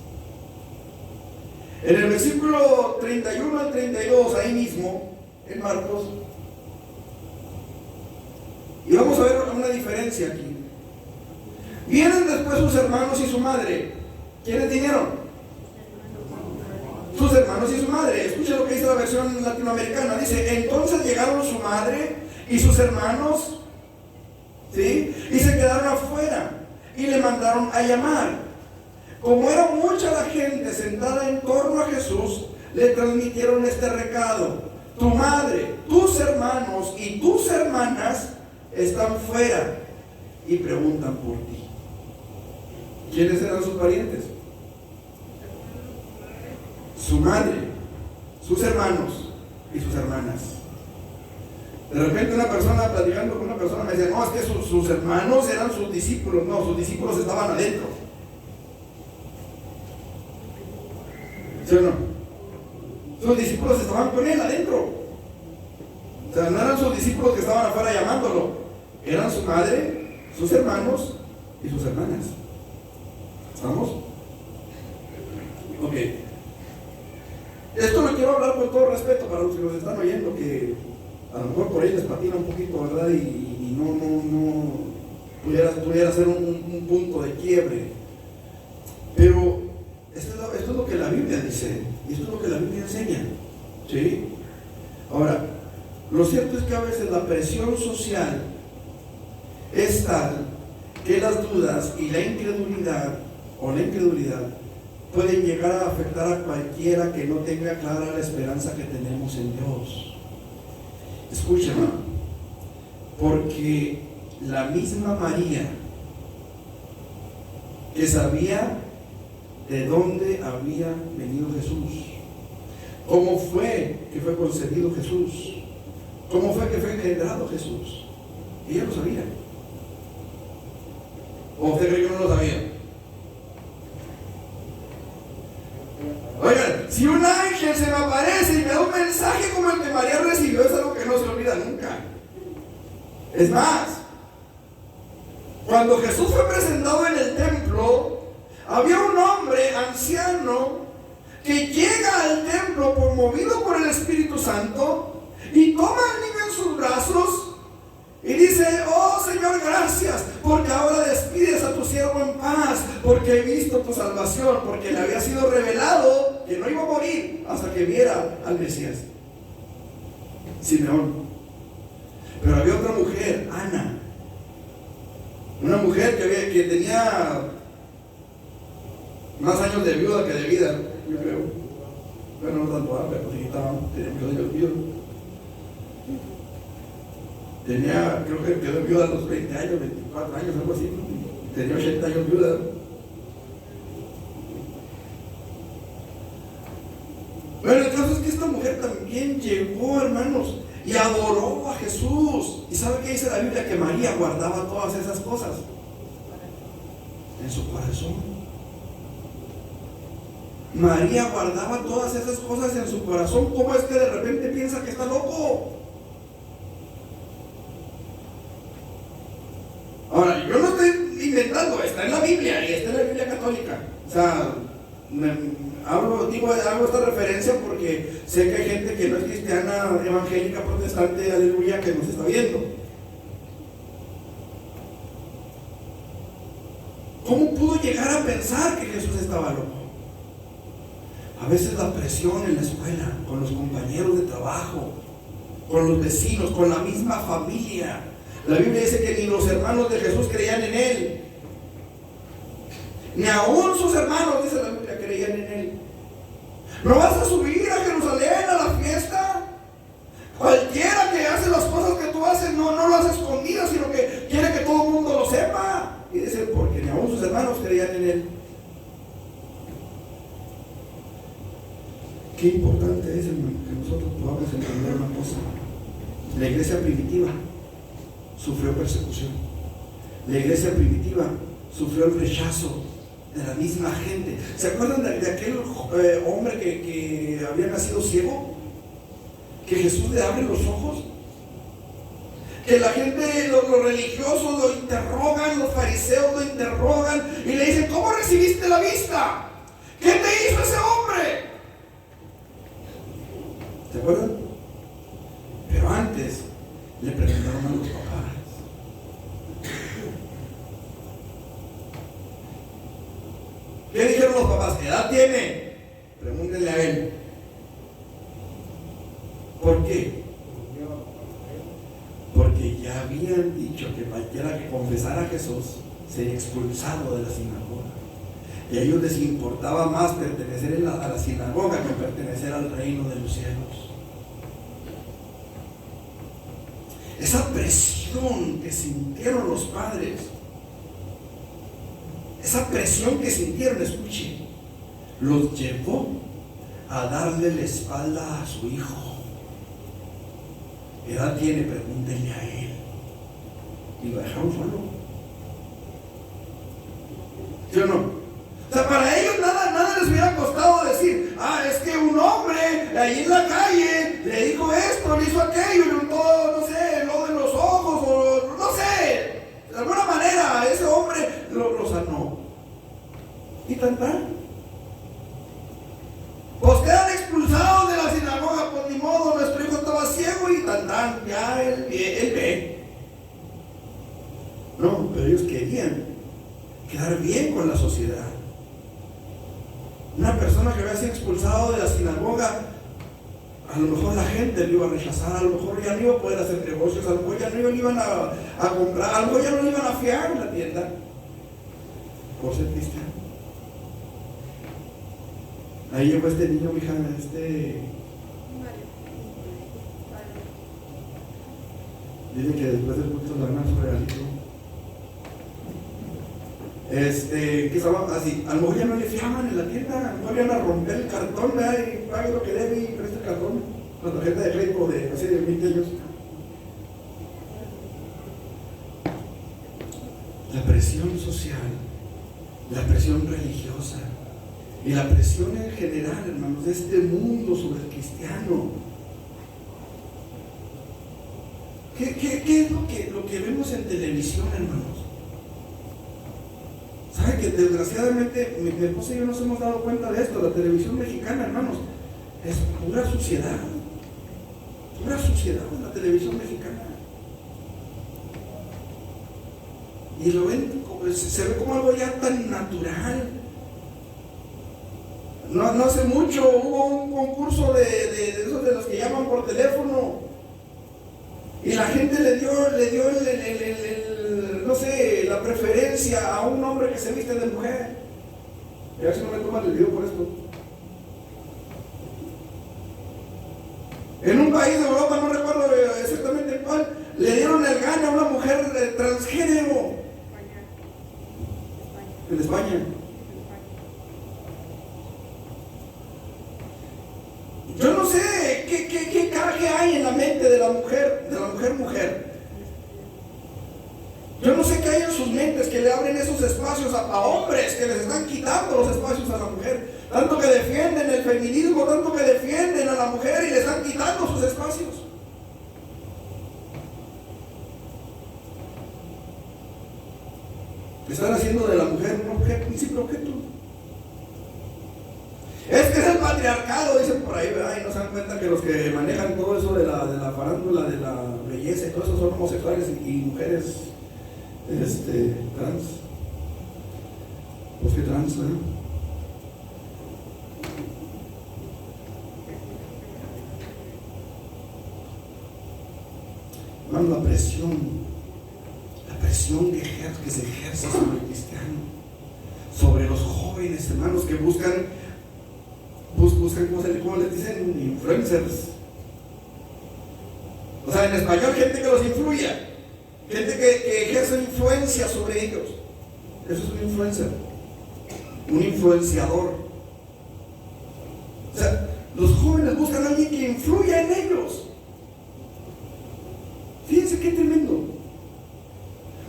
En el versículo 31 al 32, ahí mismo, en Marcos, y vamos a ver una diferencia aquí. Vienen después sus hermanos y su madre. ¿Quiénes vinieron? hermanos y su madre. Escucha lo que dice la versión latinoamericana. Dice, entonces llegaron su madre y sus hermanos, ¿sí? Y se quedaron afuera y le mandaron a llamar. Como era mucha la gente sentada en torno a Jesús, le transmitieron este recado: tu madre, tus hermanos y tus hermanas están fuera y preguntan por ti. ¿Quiénes eran sus parientes? Su madre, sus hermanos y sus hermanas. De repente una persona platicando con una persona me decía, no, es que sus hermanos eran sus discípulos. No, sus discípulos estaban adentro. ¿Sí o no? Sus discípulos estaban con él adentro. O sea, no eran sus discípulos que estaban afuera llamándolo. Eran su madre, sus hermanos y sus hermanas. ¿Estamos? Ok. Esto lo quiero hablar con todo respeto para los que nos están oyendo, que a lo mejor por ahí les patina un poquito, ¿verdad? Y no pudiera ser un punto de quiebre. Pero esto es lo que la Biblia dice, y esto es lo que la Biblia enseña, ¿sí? Ahora, lo cierto es que a veces la presión social es tal que las dudas y la incredulidad pueden llegar a afectar a cualquiera que no tenga clara la esperanza que tenemos en Dios. Escúchame, porque la misma María, que sabía de dónde había venido Jesús, cómo fue que fue concebido Jesús, cómo fue que fue engendrado Jesús, ella lo sabía. ¿O usted cree que no lo sabía? Oigan, si un ángel se me aparece y me da un mensaje como el que María recibió, es algo que no se olvida nunca. Es más, cuando Jesús fue presentado en el templo, había un hombre anciano que llega al templo movido por el Espíritu Santo y toma al niño en sus brazos y dice, oh Señor, gracias, porque ahora despides a tu siervo en paz, porque he visto tu salvación, porque le había sido revelado que no iba a morir hasta que viera al Mesías. Simeón. Pero había otra mujer, Ana, una mujer que tenía más años de viuda que de vida, yo creo. Bueno, no tanto, pero sí, tenía muchos años de viuda. Creo que quedó viuda a los 20 años, 24 años, algo así. Tenía 80 años viuda. Bueno, el caso es que esta mujer también llegó, hermanos, y adoró a Jesús. ¿Y sabe qué dice la Biblia? Que María guardaba todas esas cosas en su corazón. María guardaba todas esas cosas en su corazón. ¿Cómo es que de repente piensa que está loco? Ahora, yo no estoy inventando, está en la Biblia y está en la Biblia católica. O sea, hago esta referencia porque sé que hay gente que no es cristiana, evangélica, protestante, aleluya, que nos está viendo. ¿Cómo pudo llegar a pensar que Jesús estaba loco? A veces la presión en la escuela, con los compañeros de trabajo, con los vecinos, con la misma familia. La Biblia dice que ni los hermanos de Jesús creían en Él. Ni aún sus hermanos, dice la Biblia, creían en Él. ¿No vas a subir a Jerusalén a la fiesta? Cualquiera que hace las cosas que tú haces, no lo hace escondidas, sino que quiere que todo el mundo lo sepa. Y dice, porque ni aún sus hermanos creían en Él. Qué importante es, hermano, que nosotros podamos entender una cosa. La iglesia primitiva sufrió persecución. La iglesia primitiva sufrió el rechazo de la misma gente. ¿Se acuerdan de aquel hombre que había nacido ciego? Que Jesús le abre los ojos. Que la gente, los religiosos lo interrogan, los fariseos lo interrogan y le dicen, ¿cómo recibiste la vista? ¿Qué te hizo ese hombre? ¿Se acuerdan? Pero antes le preguntaron a los papás. ¿Qué dijeron los papás? ¿Qué edad tiene? Pregúntenle a él. qué? Porque ya habían dicho que cualquiera que confesara a Jesús sería expulsado de la sinagoga. Y a ellos les importaba más pertenecer a la sinagoga que pertenecer al reino de los cielos. Esa presión que sintieron los padres, esa presión que sintieron, escuchen, los llevó a darle la espalda a su hijo. ¿Qué edad tiene? Pregúntenle a él. Y lo dejaron solo. ¿Sí o no? O sea, para ellos nada les hubiera costado decir, es que un hombre ahí en la calle le dijo esto, le hizo aquello, le untó, no sé, lo de los ojos, o no sé, de alguna manera ese hombre lo sanó. Y tan. Pues quedan expulsados de la sinagoga, pues ni modo, nuestro hijo estaba ciego y tan, ya él ve. No, pero ellos querían quedar bien con la sociedad. Una persona que había sido expulsado de la sinagoga, a lo mejor la gente lo iba a rechazar, a lo mejor ya no iba a poder hacer negocios, a lo mejor ya no lo iban a comprar, a lo mejor ya no lo iban a fiar en la tienda por ser cristiano. Ahí llegó este niño, mija, dile que después del culto le van a dar su regalito. Que estaba así, a lo mejor ya no le fiaban en la tienda, a lo mejor iban a romper el cartón, ¿verdad? Y pague lo que debe y preste el cartón, la tarjeta de crédito de hace 20 años. La presión social, la presión religiosa y la presión en general, hermanos, de este mundo sobre el cristiano. ¿Qué es lo que vemos en televisión, hermanos? ¿Sabe que desgraciadamente mi esposa y yo nos hemos dado cuenta de esto? La televisión mexicana, hermanos, es pura suciedad. Pura suciedad en la televisión mexicana. Y lo ven, se ve como algo ya tan natural. No hace mucho hubo un concurso de esos de los que llaman por teléfono. Y la gente le dio no sé, la preferencia a un hombre que se viste de mujer. Y a ver si no me toman el video por esto. En un país de Europa, no recuerdo exactamente cuál, le dieron el gane a una mujer transgénero. En España. Yo no sé qué caraje hay en la mente de la mujer. Yo no sé qué hay en sus mentes que le abren esos espacios a hombres, que les están quitando los espacios a la mujer. Tanto que defienden el feminismo, tanto que defienden a la mujer y le están quitando sus espacios. Están haciendo de la mujer un simple objeto. Es que es el patriarcado, dicen por ahí, ¿verdad? Y no se dan cuenta que los que manejan todo eso de la farándula, de la belleza y todo eso son homosexuales y mujeres trans. Pues que trans, ¿verdad? Hermano, la presión que se ejerce sobre el cristiano, sobre los jóvenes, hermanos, que buscan, ¿cómo les dicen? Influencers. O sea, en español, gente que los influya, gente que ejerce influencia sobre ellos. Eso es un influencer, un influenciador. O sea, los jóvenes buscan a alguien que influya en ellos. Fíjense qué tremendo.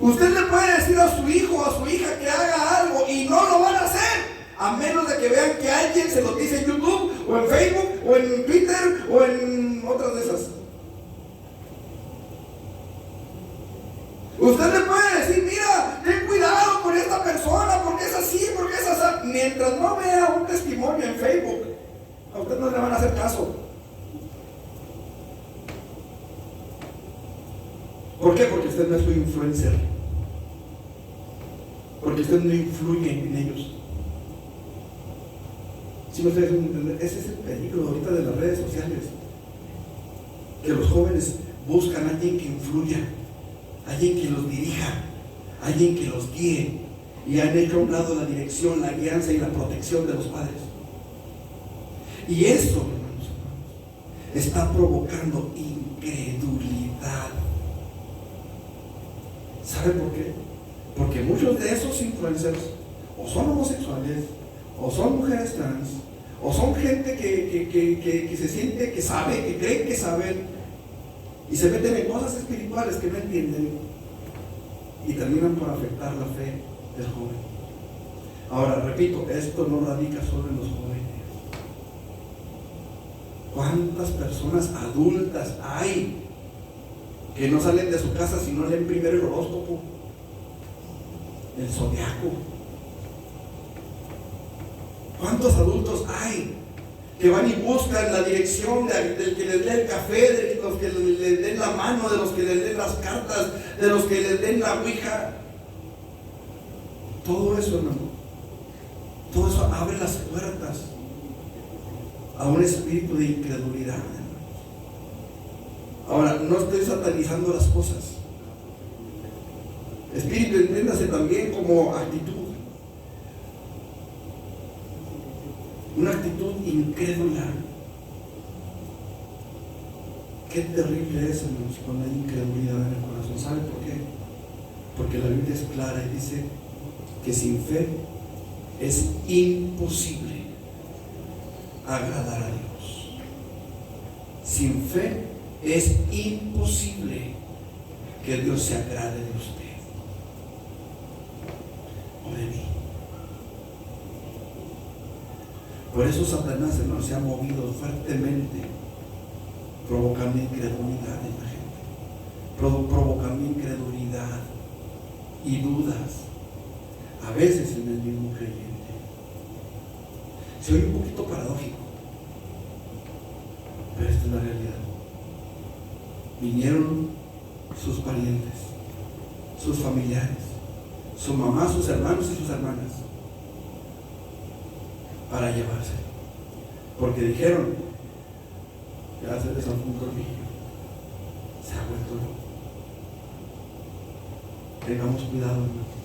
Usted le puede decir a su hijo o a su hija que haga algo y no lo van a hacer, a menos de que vean que alguien se lo dice en YouTube, o en Facebook, o en Twitter, o en otras de esas. Usted le puede decir, mira, ten cuidado con esta persona, porque es así, porque es así. Mientras no vea un testimonio en Facebook, a usted no le van a hacer caso. ¿Por qué? Porque usted no es su influencer. Porque usted no influye en ellos. ¿Sí me ustedes entender? Ese es el peligro ahorita de las redes sociales. que los jóvenes buscan a alguien que influya, alguien que los dirija, alguien que los guíe, y han hecho a un lado la dirección, la guianza y la protección de los padres. Y esto, hermanos, está provocando incredulidad. ¿Sabe por qué? Porque muchos de esos influencers o son homosexuales, o son mujeres trans, o son gente que se siente que sabe, que creen que saben, y se meten en cosas espirituales que no entienden, y terminan por afectar la fe del joven. Ahora, repito, esto no radica solo en los jóvenes. ¿Cuántas personas adultas hay que no salen de su casa si no leen primero el horóscopo, el zodiaco? ¿Cuántos adultos hay que van y buscan la dirección del que les dé el café, de los que les den la mano, de los que les den las cartas, de los que les den la ouija? Todo eso, hermano, todo eso abre las puertas a un espíritu de incredulidad, hermano. Ahora, no estoy satanizando las cosas. Espíritu, entiéndase también como actitud. Una actitud incrédula. Qué terrible es, hermanos, cuando hay incredulidad en el corazón. ¿Sabe por qué? Porque la Biblia es clara y dice que sin fe es imposible agradar a Dios. Sin fe es imposible que Dios se agrade de usted o de mí. Por eso Satanás, hermano, se ha movido fuertemente, provocando incredulidad en la gente, provocando incredulidad y dudas, a veces en el mismo creyente. Se oye un poquito paradójico, pero esta es la realidad. Vinieron sus parientes, sus familiares, su mamá, sus hermanos y sus hermanas, para llevarse, porque dijeron: ya se desanfó un tornillo, se ha vuelto loco. Tengamos cuidado, hermano,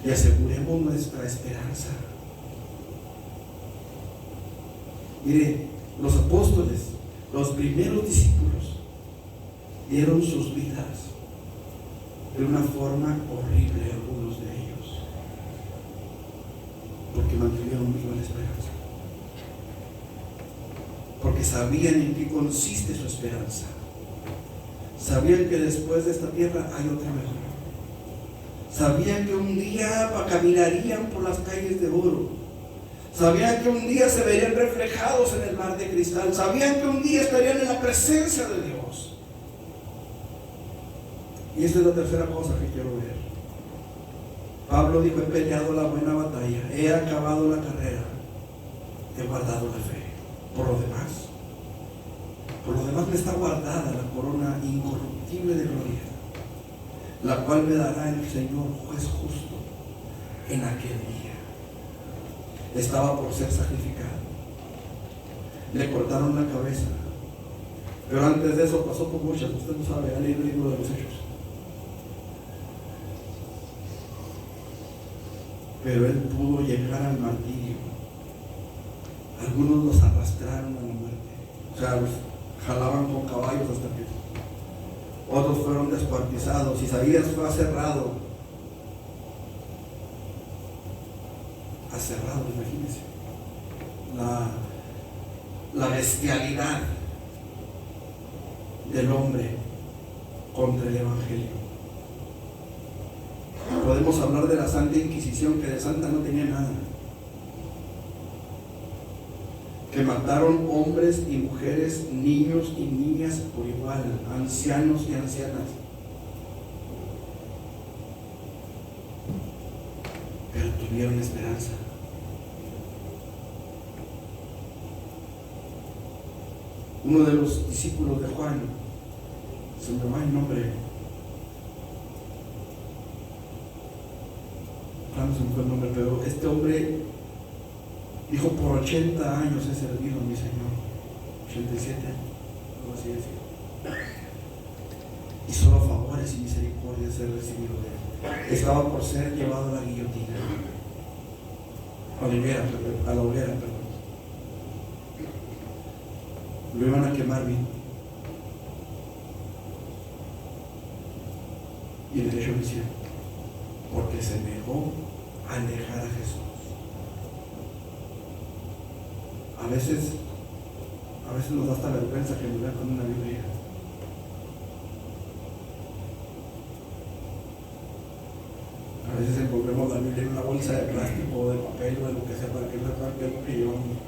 y aseguremos nuestra esperanza. Mire, los apóstoles, los primeros discípulos, dieron sus vidas de una forma horrible, algunos de ellos, porque mantuvieron viva la esperanza, porque sabían en qué consiste su esperanza, sabían que después de esta tierra hay otra mejor, sabían que un día caminarían por las calles de oro, sabían que un día se verían reflejados en el mar de cristal, sabían que un día estarían en la presencia de Dios. Y esta es la tercera cosa que quiero ver. Pablo dijo: he peleado la buena batalla, he acabado la carrera, he guardado la fe. Por lo demás me está guardada la corona incorruptible de gloria, la cual me dará el Señor, juez justo, en aquel día. Estaba por ser sacrificado, le cortaron la cabeza, pero antes de eso pasó por muchas. Usted no sabe, ha leído el libro de los Hechos. Pero él pudo llegar al martirio. Algunos los arrastraron a la muerte, o sea, los jalaban con caballos hasta que otros fueron descuartizados. Isaías fue aserrado, imagínense la bestialidad del hombre contra el Evangelio. Podemos hablar de la Santa Inquisición, que de santa no tenía nada, que mataron hombres y mujeres, niños y niñas por igual, ancianos y ancianas, pero tuvieron esperanza. Uno de los discípulos de Juan, se me va el nombre, no se me fue el nombre, pero este hombre dijo: por 80 años he servido a mi Señor. 87, algo así decía. y solo favores y misericordias he recibido de él. Estaba por ser llevado a la guillotina, a la hoguera, perdón. Lo iban a quemar vivo. Y le echó el cielo, porque se negó a negar a Jesús. A veces nos da hasta vergüenza que nos vean con una Biblia. A veces envolvemos la Biblia en una bolsa de plástico o de papel o de lo que sea para que no sepan qué es lo que llevamos.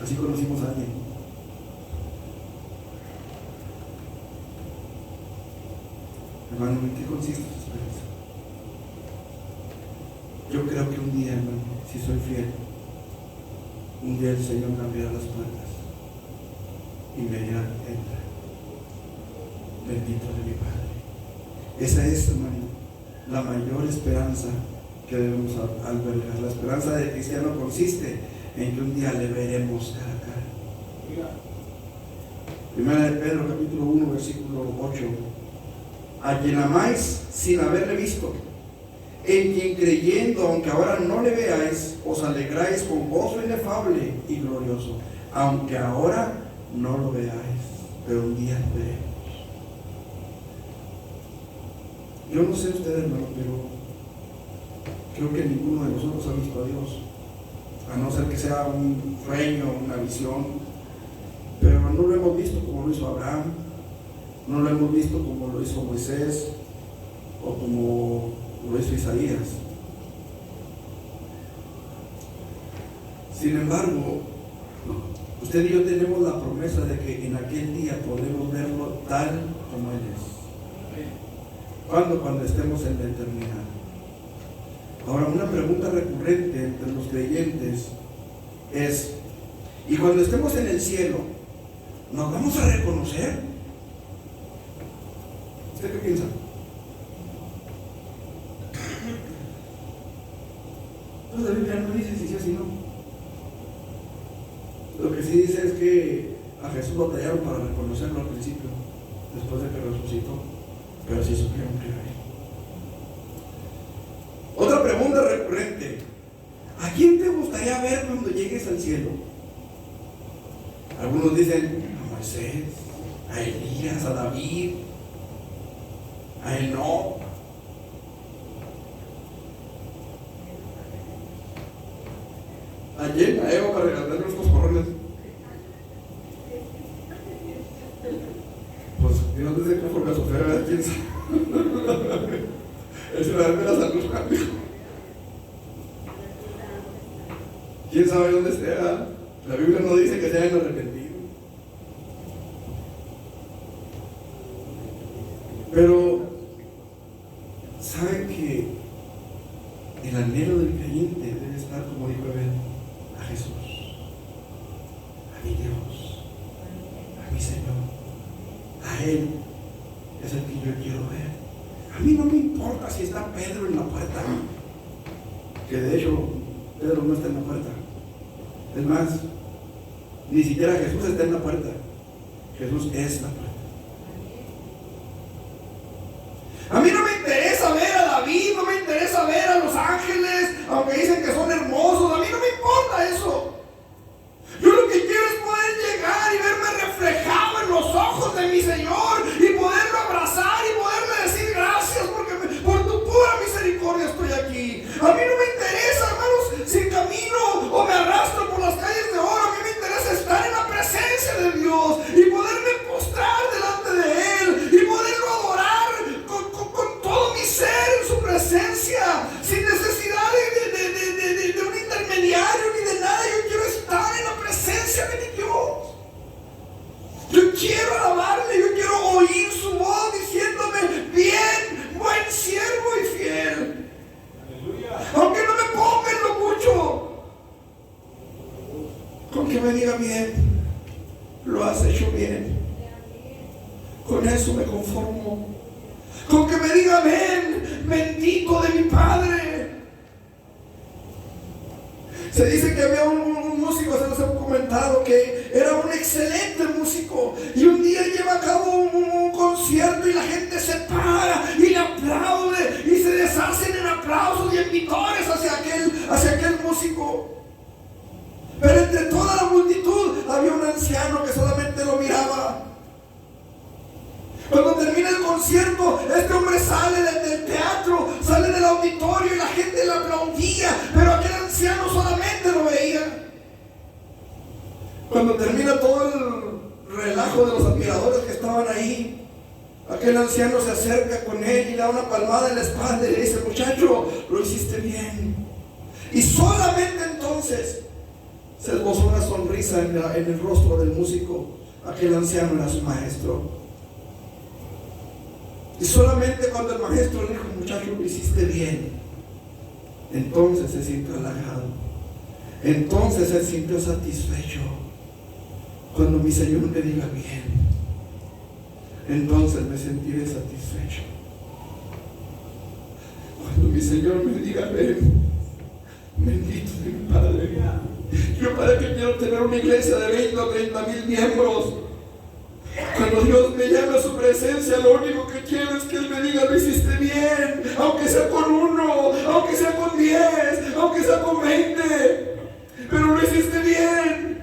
Así conocimos a alguien. Hermano, ¿en qué consiste tu esperanza? Yo creo que un día, hermano, si soy fiel, un día el Señor me abrirá las puertas y me dirá: entra, bendito de mi Padre. Esa es, hermano, la mayor esperanza que debemos albergar. La esperanza del cristiano consiste en que un día le veremos cara a cara. Primera de Pedro, capítulo 1, versículo 8. A quien amáis sin haberle visto, en quien creyendo, aunque ahora no le veáis, os alegráis con gozo inefable y glorioso, aunque ahora no lo veáis, pero un día lo veremos. Yo no sé ustedes, hermano, pero creo que ninguno de nosotros ha visto a Dios, a no ser que sea un sueño, una visión, pero no lo hemos visto como lo hizo Abraham, no lo hemos visto como lo hizo Moisés o como lo hizo Isaías. Sin embargo, usted y yo tenemos la promesa de que en aquel día podemos verlo tal como Él es. ¿Cuándo? Cuando estemos en la eternidad. Ahora, una pregunta recurrente entre los creyentes es: ¿y cuando estemos en el cielo, nos vamos a reconocer? ¿Usted qué piensa? Pues la Biblia no dice si sí o si no. Lo que sí dice es que a Jesús lo tallaron para reconocerlo al principio, después de que resucitó, pero sí supieron que era Él. Otra pregunta recurrente: ¿a quién te gustaría ver cuando llegues al cielo? Algunos dicen a Moisés, a Elías, a David, a Enoc. ¿A quién? A Eva, para regalar nuestros corrones. Pues Dios dice que por la sofera, ¿quién sabe? Es una darme la salud, ¿quién sabe dónde sea? La Biblia no dice que se hayan arrepentido. Pero ¿saben que el anhelo del creyente debe estar, como dijo Abel, a Jesús, a mi Dios, a mi Señor? A Él es el que yo quiero ver. A mí no me importa si está Pedro en la puerta, que de hecho Pedro no está en la puerta. Es más, ni siquiera Jesús está en la puerta. Jesús es la puerta. A mí no me interesa ver a David, no me interesa ver a los ángeles, aunque dicen que son hermosos. A mí no me importa eso. Yo lo que quiero es poder llegar y verme reflejado en los ojos de mi Señor y poderlo abrazar y poderle decir gracias porque por tu pura misericordia estoy aquí. A mí no me interesa, hermanos, si camino o me arrastro por las calles de oro. A mí me interesa estar en la presencia de Dios y poderme postrar delante de Él y poderlo adorar con todo mi ser en su presencia, sin necesidad de un intermediario ni de nada. Yo quiero estar en la presencia de mi Dios. Yo quiero alabarle, yo quiero oír su voz diciéndome: bien, buen siervo y fiel. Aleluya. Aunque no me ponga en lo mucho, con que me diga: bien, lo has hecho bien. Con eso me conformo. Con que me diga: ven, bendito de mi Padre. Se dice que había un músico, se nos ha comentado, que era un excelente músico músico. Y un día lleva a cabo un concierto y la gente se para y le aplaude y se deshacen en aplausos y en vítores hacia aquel músico. Pero entre toda la multitud había un anciano que solamente lo miraba. Cuando termina el concierto, este hombre sale del teatro, sale del auditorio y la gente le aplaudía, pero aquel anciano solamente lo veía. Cuando termina todo el relajo de los admiradores que estaban ahí, aquel anciano se acerca con él y le da una palmada en la espalda y le dice: muchacho, lo hiciste bien. Y solamente entonces se esbozó una sonrisa en el rostro del músico. Aquel anciano era su maestro. Y solamente cuando el maestro le dijo: muchacho, lo hiciste bien, entonces se sintió halagado, entonces se sintió satisfecho. Cuando mi Señor me diga bien, entonces me sentiré satisfecho. Cuando mi Señor me diga ven, bendito sea mi Padre. Yo para qué quiero tener una iglesia de 20 o 30,000 miembros. Cuando Dios me llame a su presencia, lo único que quiero es que Él me diga: lo hiciste bien, aunque sea con 1, aunque sea con 10, aunque sea con 20, pero lo hiciste bien.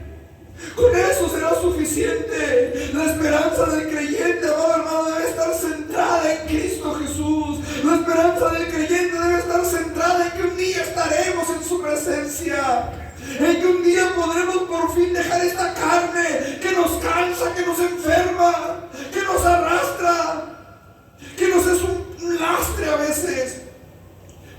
Con eso será suficiente. La esperanza del creyente, amado hermano, debe estar centrada en Cristo Jesús. La esperanza del creyente debe estar centrada en que un día estaremos en su presencia, en que un día podremos por fin dejar esta carne que nos cansa, que nos enferma, que nos arrastra, que nos es un lastre a veces.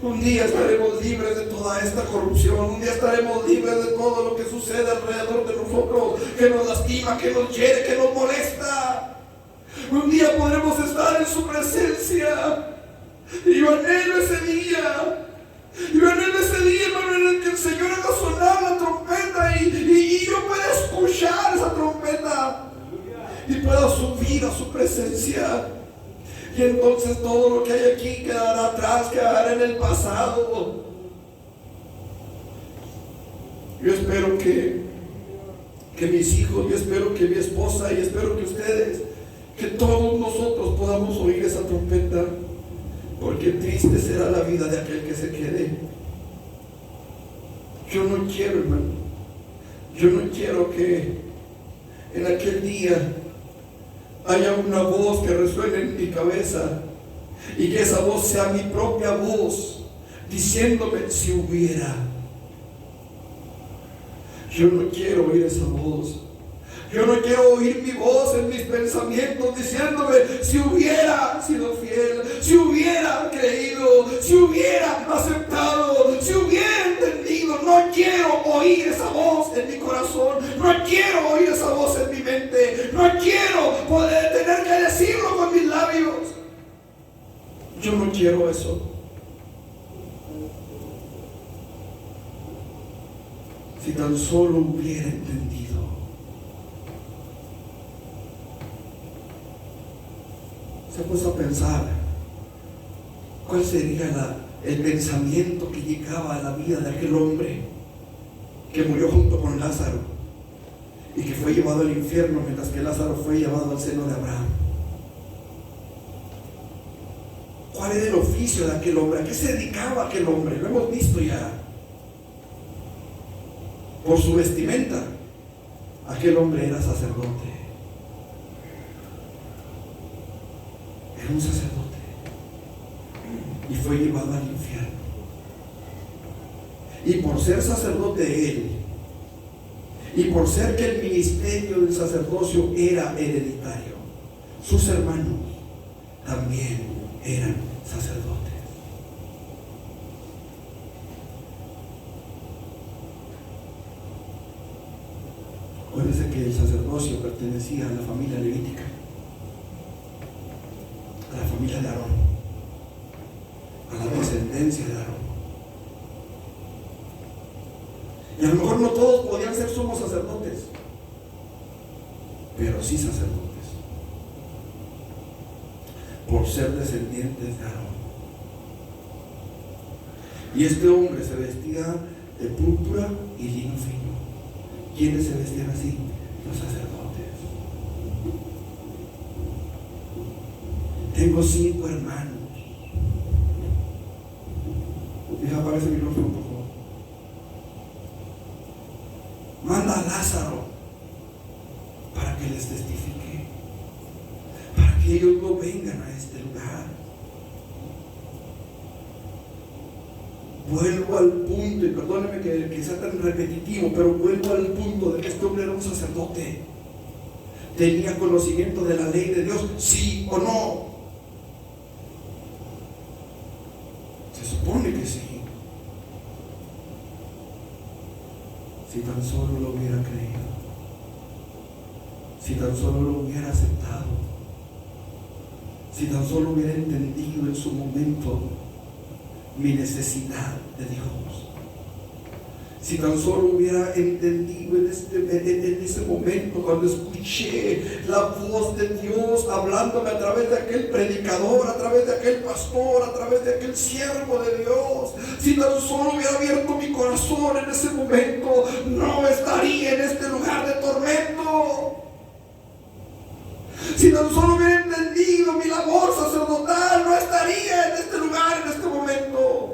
Un día estaremos libres de toda esta corrupción. Un día estaremos libres de todo lo que sucede alrededor de nosotros, que nos lastima, que nos hiere, que nos molesta. Un día podremos estar en su presencia. Y yo anhelo ese día. Yo anhelo ese día, hermano, en el que el Señor haga sonar la trompeta y yo pueda escuchar esa trompeta y pueda subir a su presencia. Y entonces todo lo que hay aquí quedará atrás, quedará en el pasado. Yo espero que mis hijos, yo espero que mi esposa, y espero que ustedes, que todos nosotros podamos oír esa trompeta, porque triste será la vida de aquel que se quede. Yo no quiero, hermano, yo no quiero que en aquel día haya una voz que resuene en mi cabeza y que esa voz sea mi propia voz diciéndome: si hubiera. Yo no quiero oír esa voz. Yo no quiero oír mi voz en mis pensamientos diciéndome: si hubiera sido fiel, si hubiera creído, si hubiera aceptado, si hubiera entendido. No quiero oír esa voz en mi corazón. No quiero oír esa voz en mi mente. No quiero poder tener que decirlo con mis labios. Yo no quiero eso. Si tan solo hubiera entendido. Se ha puesto a pensar cuál sería el pensamiento que llegaba a la vida de aquel hombre que murió junto con Lázaro y que fue llevado al infierno mientras que Lázaro fue llevado al seno de Abraham. ¿Cuál era el oficio de aquel hombre? ¿A qué se dedicaba aquel hombre? Lo hemos visto ya. Por su vestimenta, aquel hombre era sacerdote. Era un sacerdote y fue llevado al infierno. Y por ser sacerdote él, y por ser que el ministerio del sacerdocio era hereditario, sus hermanos también eran sacerdotes. Acuérdense que el sacerdocio pertenecía a la familia levítica, a la familia de Aarón, a la descendencia de Aarón. Y a lo mejor no todos podían ser sumos sacerdotes, pero sí sacerdotes, por ser descendientes de Aarón. Y este hombre se vestía de púrpura y lino fino. ¿Quiénes se vestían así? Los sacerdotes. Tengo 5 hermanos. Deja aparece el micrófono, por favor. Manda a Lázaro para que les testifique, para que ellos no vengan a este lugar. Vuelvo al punto, y perdóneme que sea tan repetitivo, pero vuelvo al punto de que este hombre era un sacerdote. ¿Tenía conocimiento de la ley de Dios? ¿Sí o no? Se supone que sí. Si tan solo lo hubiera creído, si tan solo lo hubiera aceptado, si tan solo hubiera entendido en su momento mi necesidad de Dios, si tan solo hubiera entendido en ese momento, cuando escuché la voz de Dios hablándome a través de aquel predicador, a través de aquel pastor, a través de aquel siervo de Dios, si tan solo hubiera abierto mi corazón en ese momento, no estaría en este lugar de tormento. Si tan solo hubiera entendido mi labor sacerdotal, no estaría en este lugar en este momento.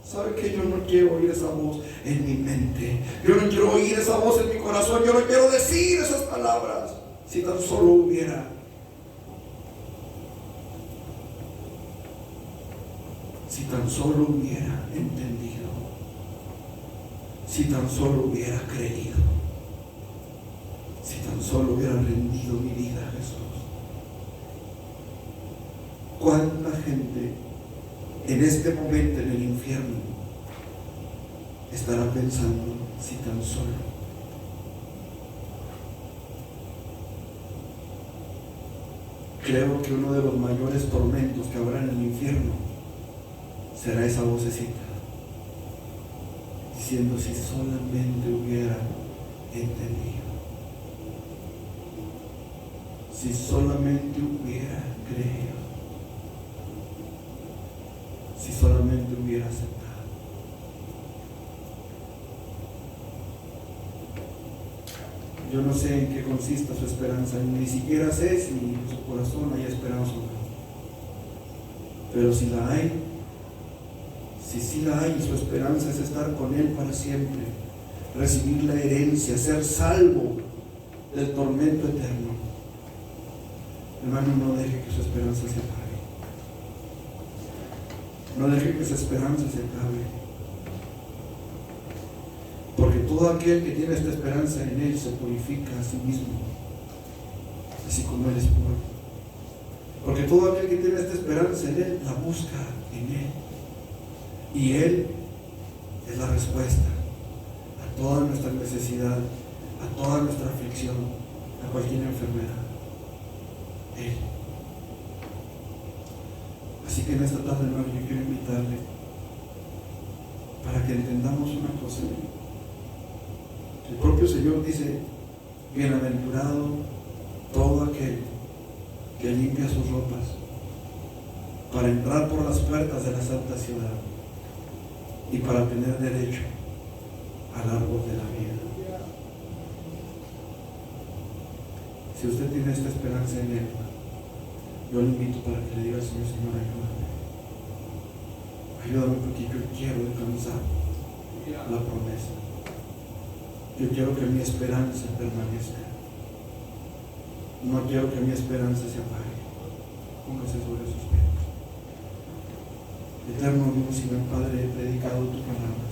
¿Sabe que yo no quiero oír esa voz en mi mente? Yo no quiero oír esa voz en mi corazón. Yo no quiero decir esas palabras. Si tan solo hubiera. Si tan solo hubiera entendido. Si tan solo hubiera creído. Si tan solo hubiera rendido mi vida a Jesús. ¿Cuánta gente en este momento en el infierno estará pensando, si tan solo? Creo que uno de los mayores tormentos que habrá en el infierno será esa vocecita diciendo, si solamente hubiera entendido, si solamente hubiera creído, si solamente hubiera aceptado. Yo no sé en qué consista su esperanza, ni siquiera sé si en su corazón hay esperanza o no. Pero si la hay, si sí la hay, su esperanza es estar con Él para siempre, recibir la herencia, ser salvo del tormento eterno. Hermano, no deje que su esperanza se apague. No deje que esa esperanza se acabe. Porque todo aquel que tiene esta esperanza en Él se purifica a sí mismo, así como Él es puro. Porque todo aquel que tiene esta esperanza en Él, la busca en Él. Y Él es la respuesta a toda nuestra necesidad, a toda nuestra aflicción, a cualquier enfermedad. Él. Así que en esta tarde, hermano, yo quiero invitarle para que entendamos una cosa. El propio Señor dice, bienaventurado todo aquel que limpia sus ropas para entrar por las puertas de la santa ciudad y para tener derecho al árbol de la vida. Si usted tiene esta esperanza en Él, yo le invito para que le diga al Señor, Señor, ayúdame porque yo quiero alcanzar la promesa. Yo quiero que mi esperanza permanezca. No quiero que mi esperanza se apague. Póngase sobre sus pies. Eterno Dios y buen Padre, he predicado tu palabra.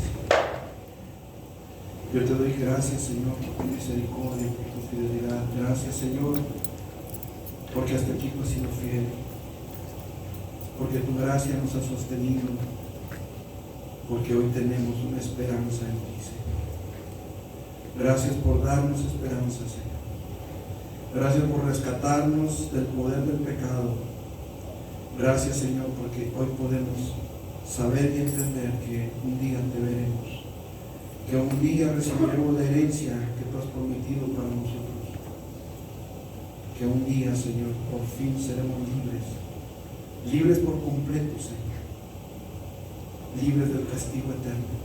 Yo te doy gracias, Señor, por tu misericordia, por tu fidelidad. Gracias, Señor, porque hasta aquí tú has sido fiel, porque tu gracia nos ha sostenido, porque hoy tenemos una esperanza en ti, Señor. Gracias por darnos esperanza, Señor. Gracias por rescatarnos del poder del pecado. Gracias, Señor, porque hoy podemos saber y entender que un día te veremos, que un día recibiremos la herencia que tú has prometido para nosotros. Que un día, Señor, por fin seremos libres por completo, Señor, libres del castigo eterno,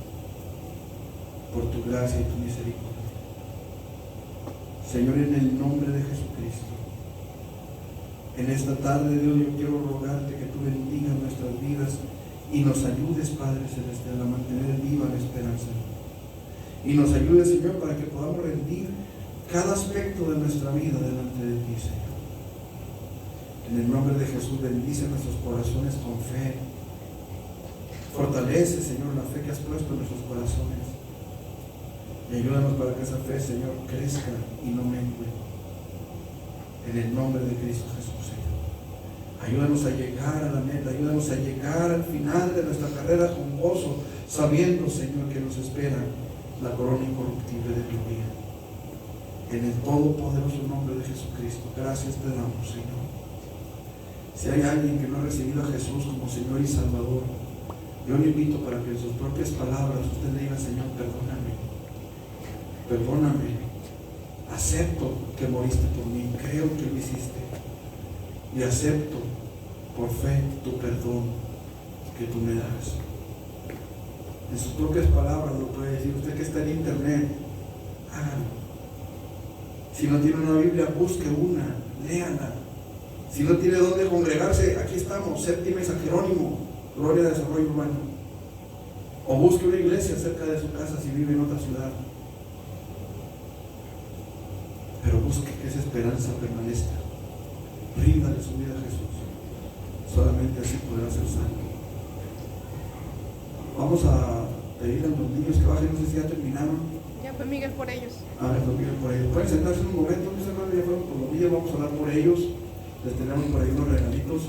por tu gracia y tu misericordia. Señor, en el nombre de Jesucristo, En esta tarde, Dios, yo quiero rogarte que tú bendigas nuestras vidas y nos ayudes, Padre Celestial, a mantener viva la esperanza. Y nos ayudes, Señor, para que podamos rendir cada aspecto de nuestra vida delante de ti, Señor. En el nombre de Jesús, bendice nuestros corazones con fe. Fortalece, Señor, la fe que has puesto en nuestros corazones. Y ayúdanos para que esa fe, Señor, crezca y no mengue. En el nombre de Cristo Jesús, Señor. Ayúdanos a llegar a la meta, ayúdanos a llegar al final de nuestra carrera con gozo, sabiendo, Señor, que nos espera la corona incorruptible de gloria. En el todopoderoso nombre de Jesucristo, gracias te damos, Señor. Si hay alguien que no ha recibido a Jesús como Señor y Salvador, yo le invito para que en sus propias palabras usted le diga: Señor, perdóname, perdóname, acepto que moriste por mí, creo que lo hiciste y acepto por fe tu perdón que tú me das. En sus propias palabras lo puede decir. Usted que está en internet, hágalo. Si no tiene una Biblia, busque una, léala. Si no tiene dónde congregarse, aquí estamos, Séptima y San Jerónimo, Gloria de Desarrollo Urbano. O busque una iglesia cerca de su casa si vive en otra ciudad. Pero busque que esa esperanza permanezca. Ríndale su vida a Jesús. Solamente así podrá ser salvo. Vamos a pedirle a los niños que bajen. No sé si ya terminaron. Ya fue Miguel por ellos. Fue Miguel por ellos. Pueden sentarse en un momento, mis hermanos, ya fueron por los niños, vamos a orar por ellos. Les tenemos por ahí unos regalitos.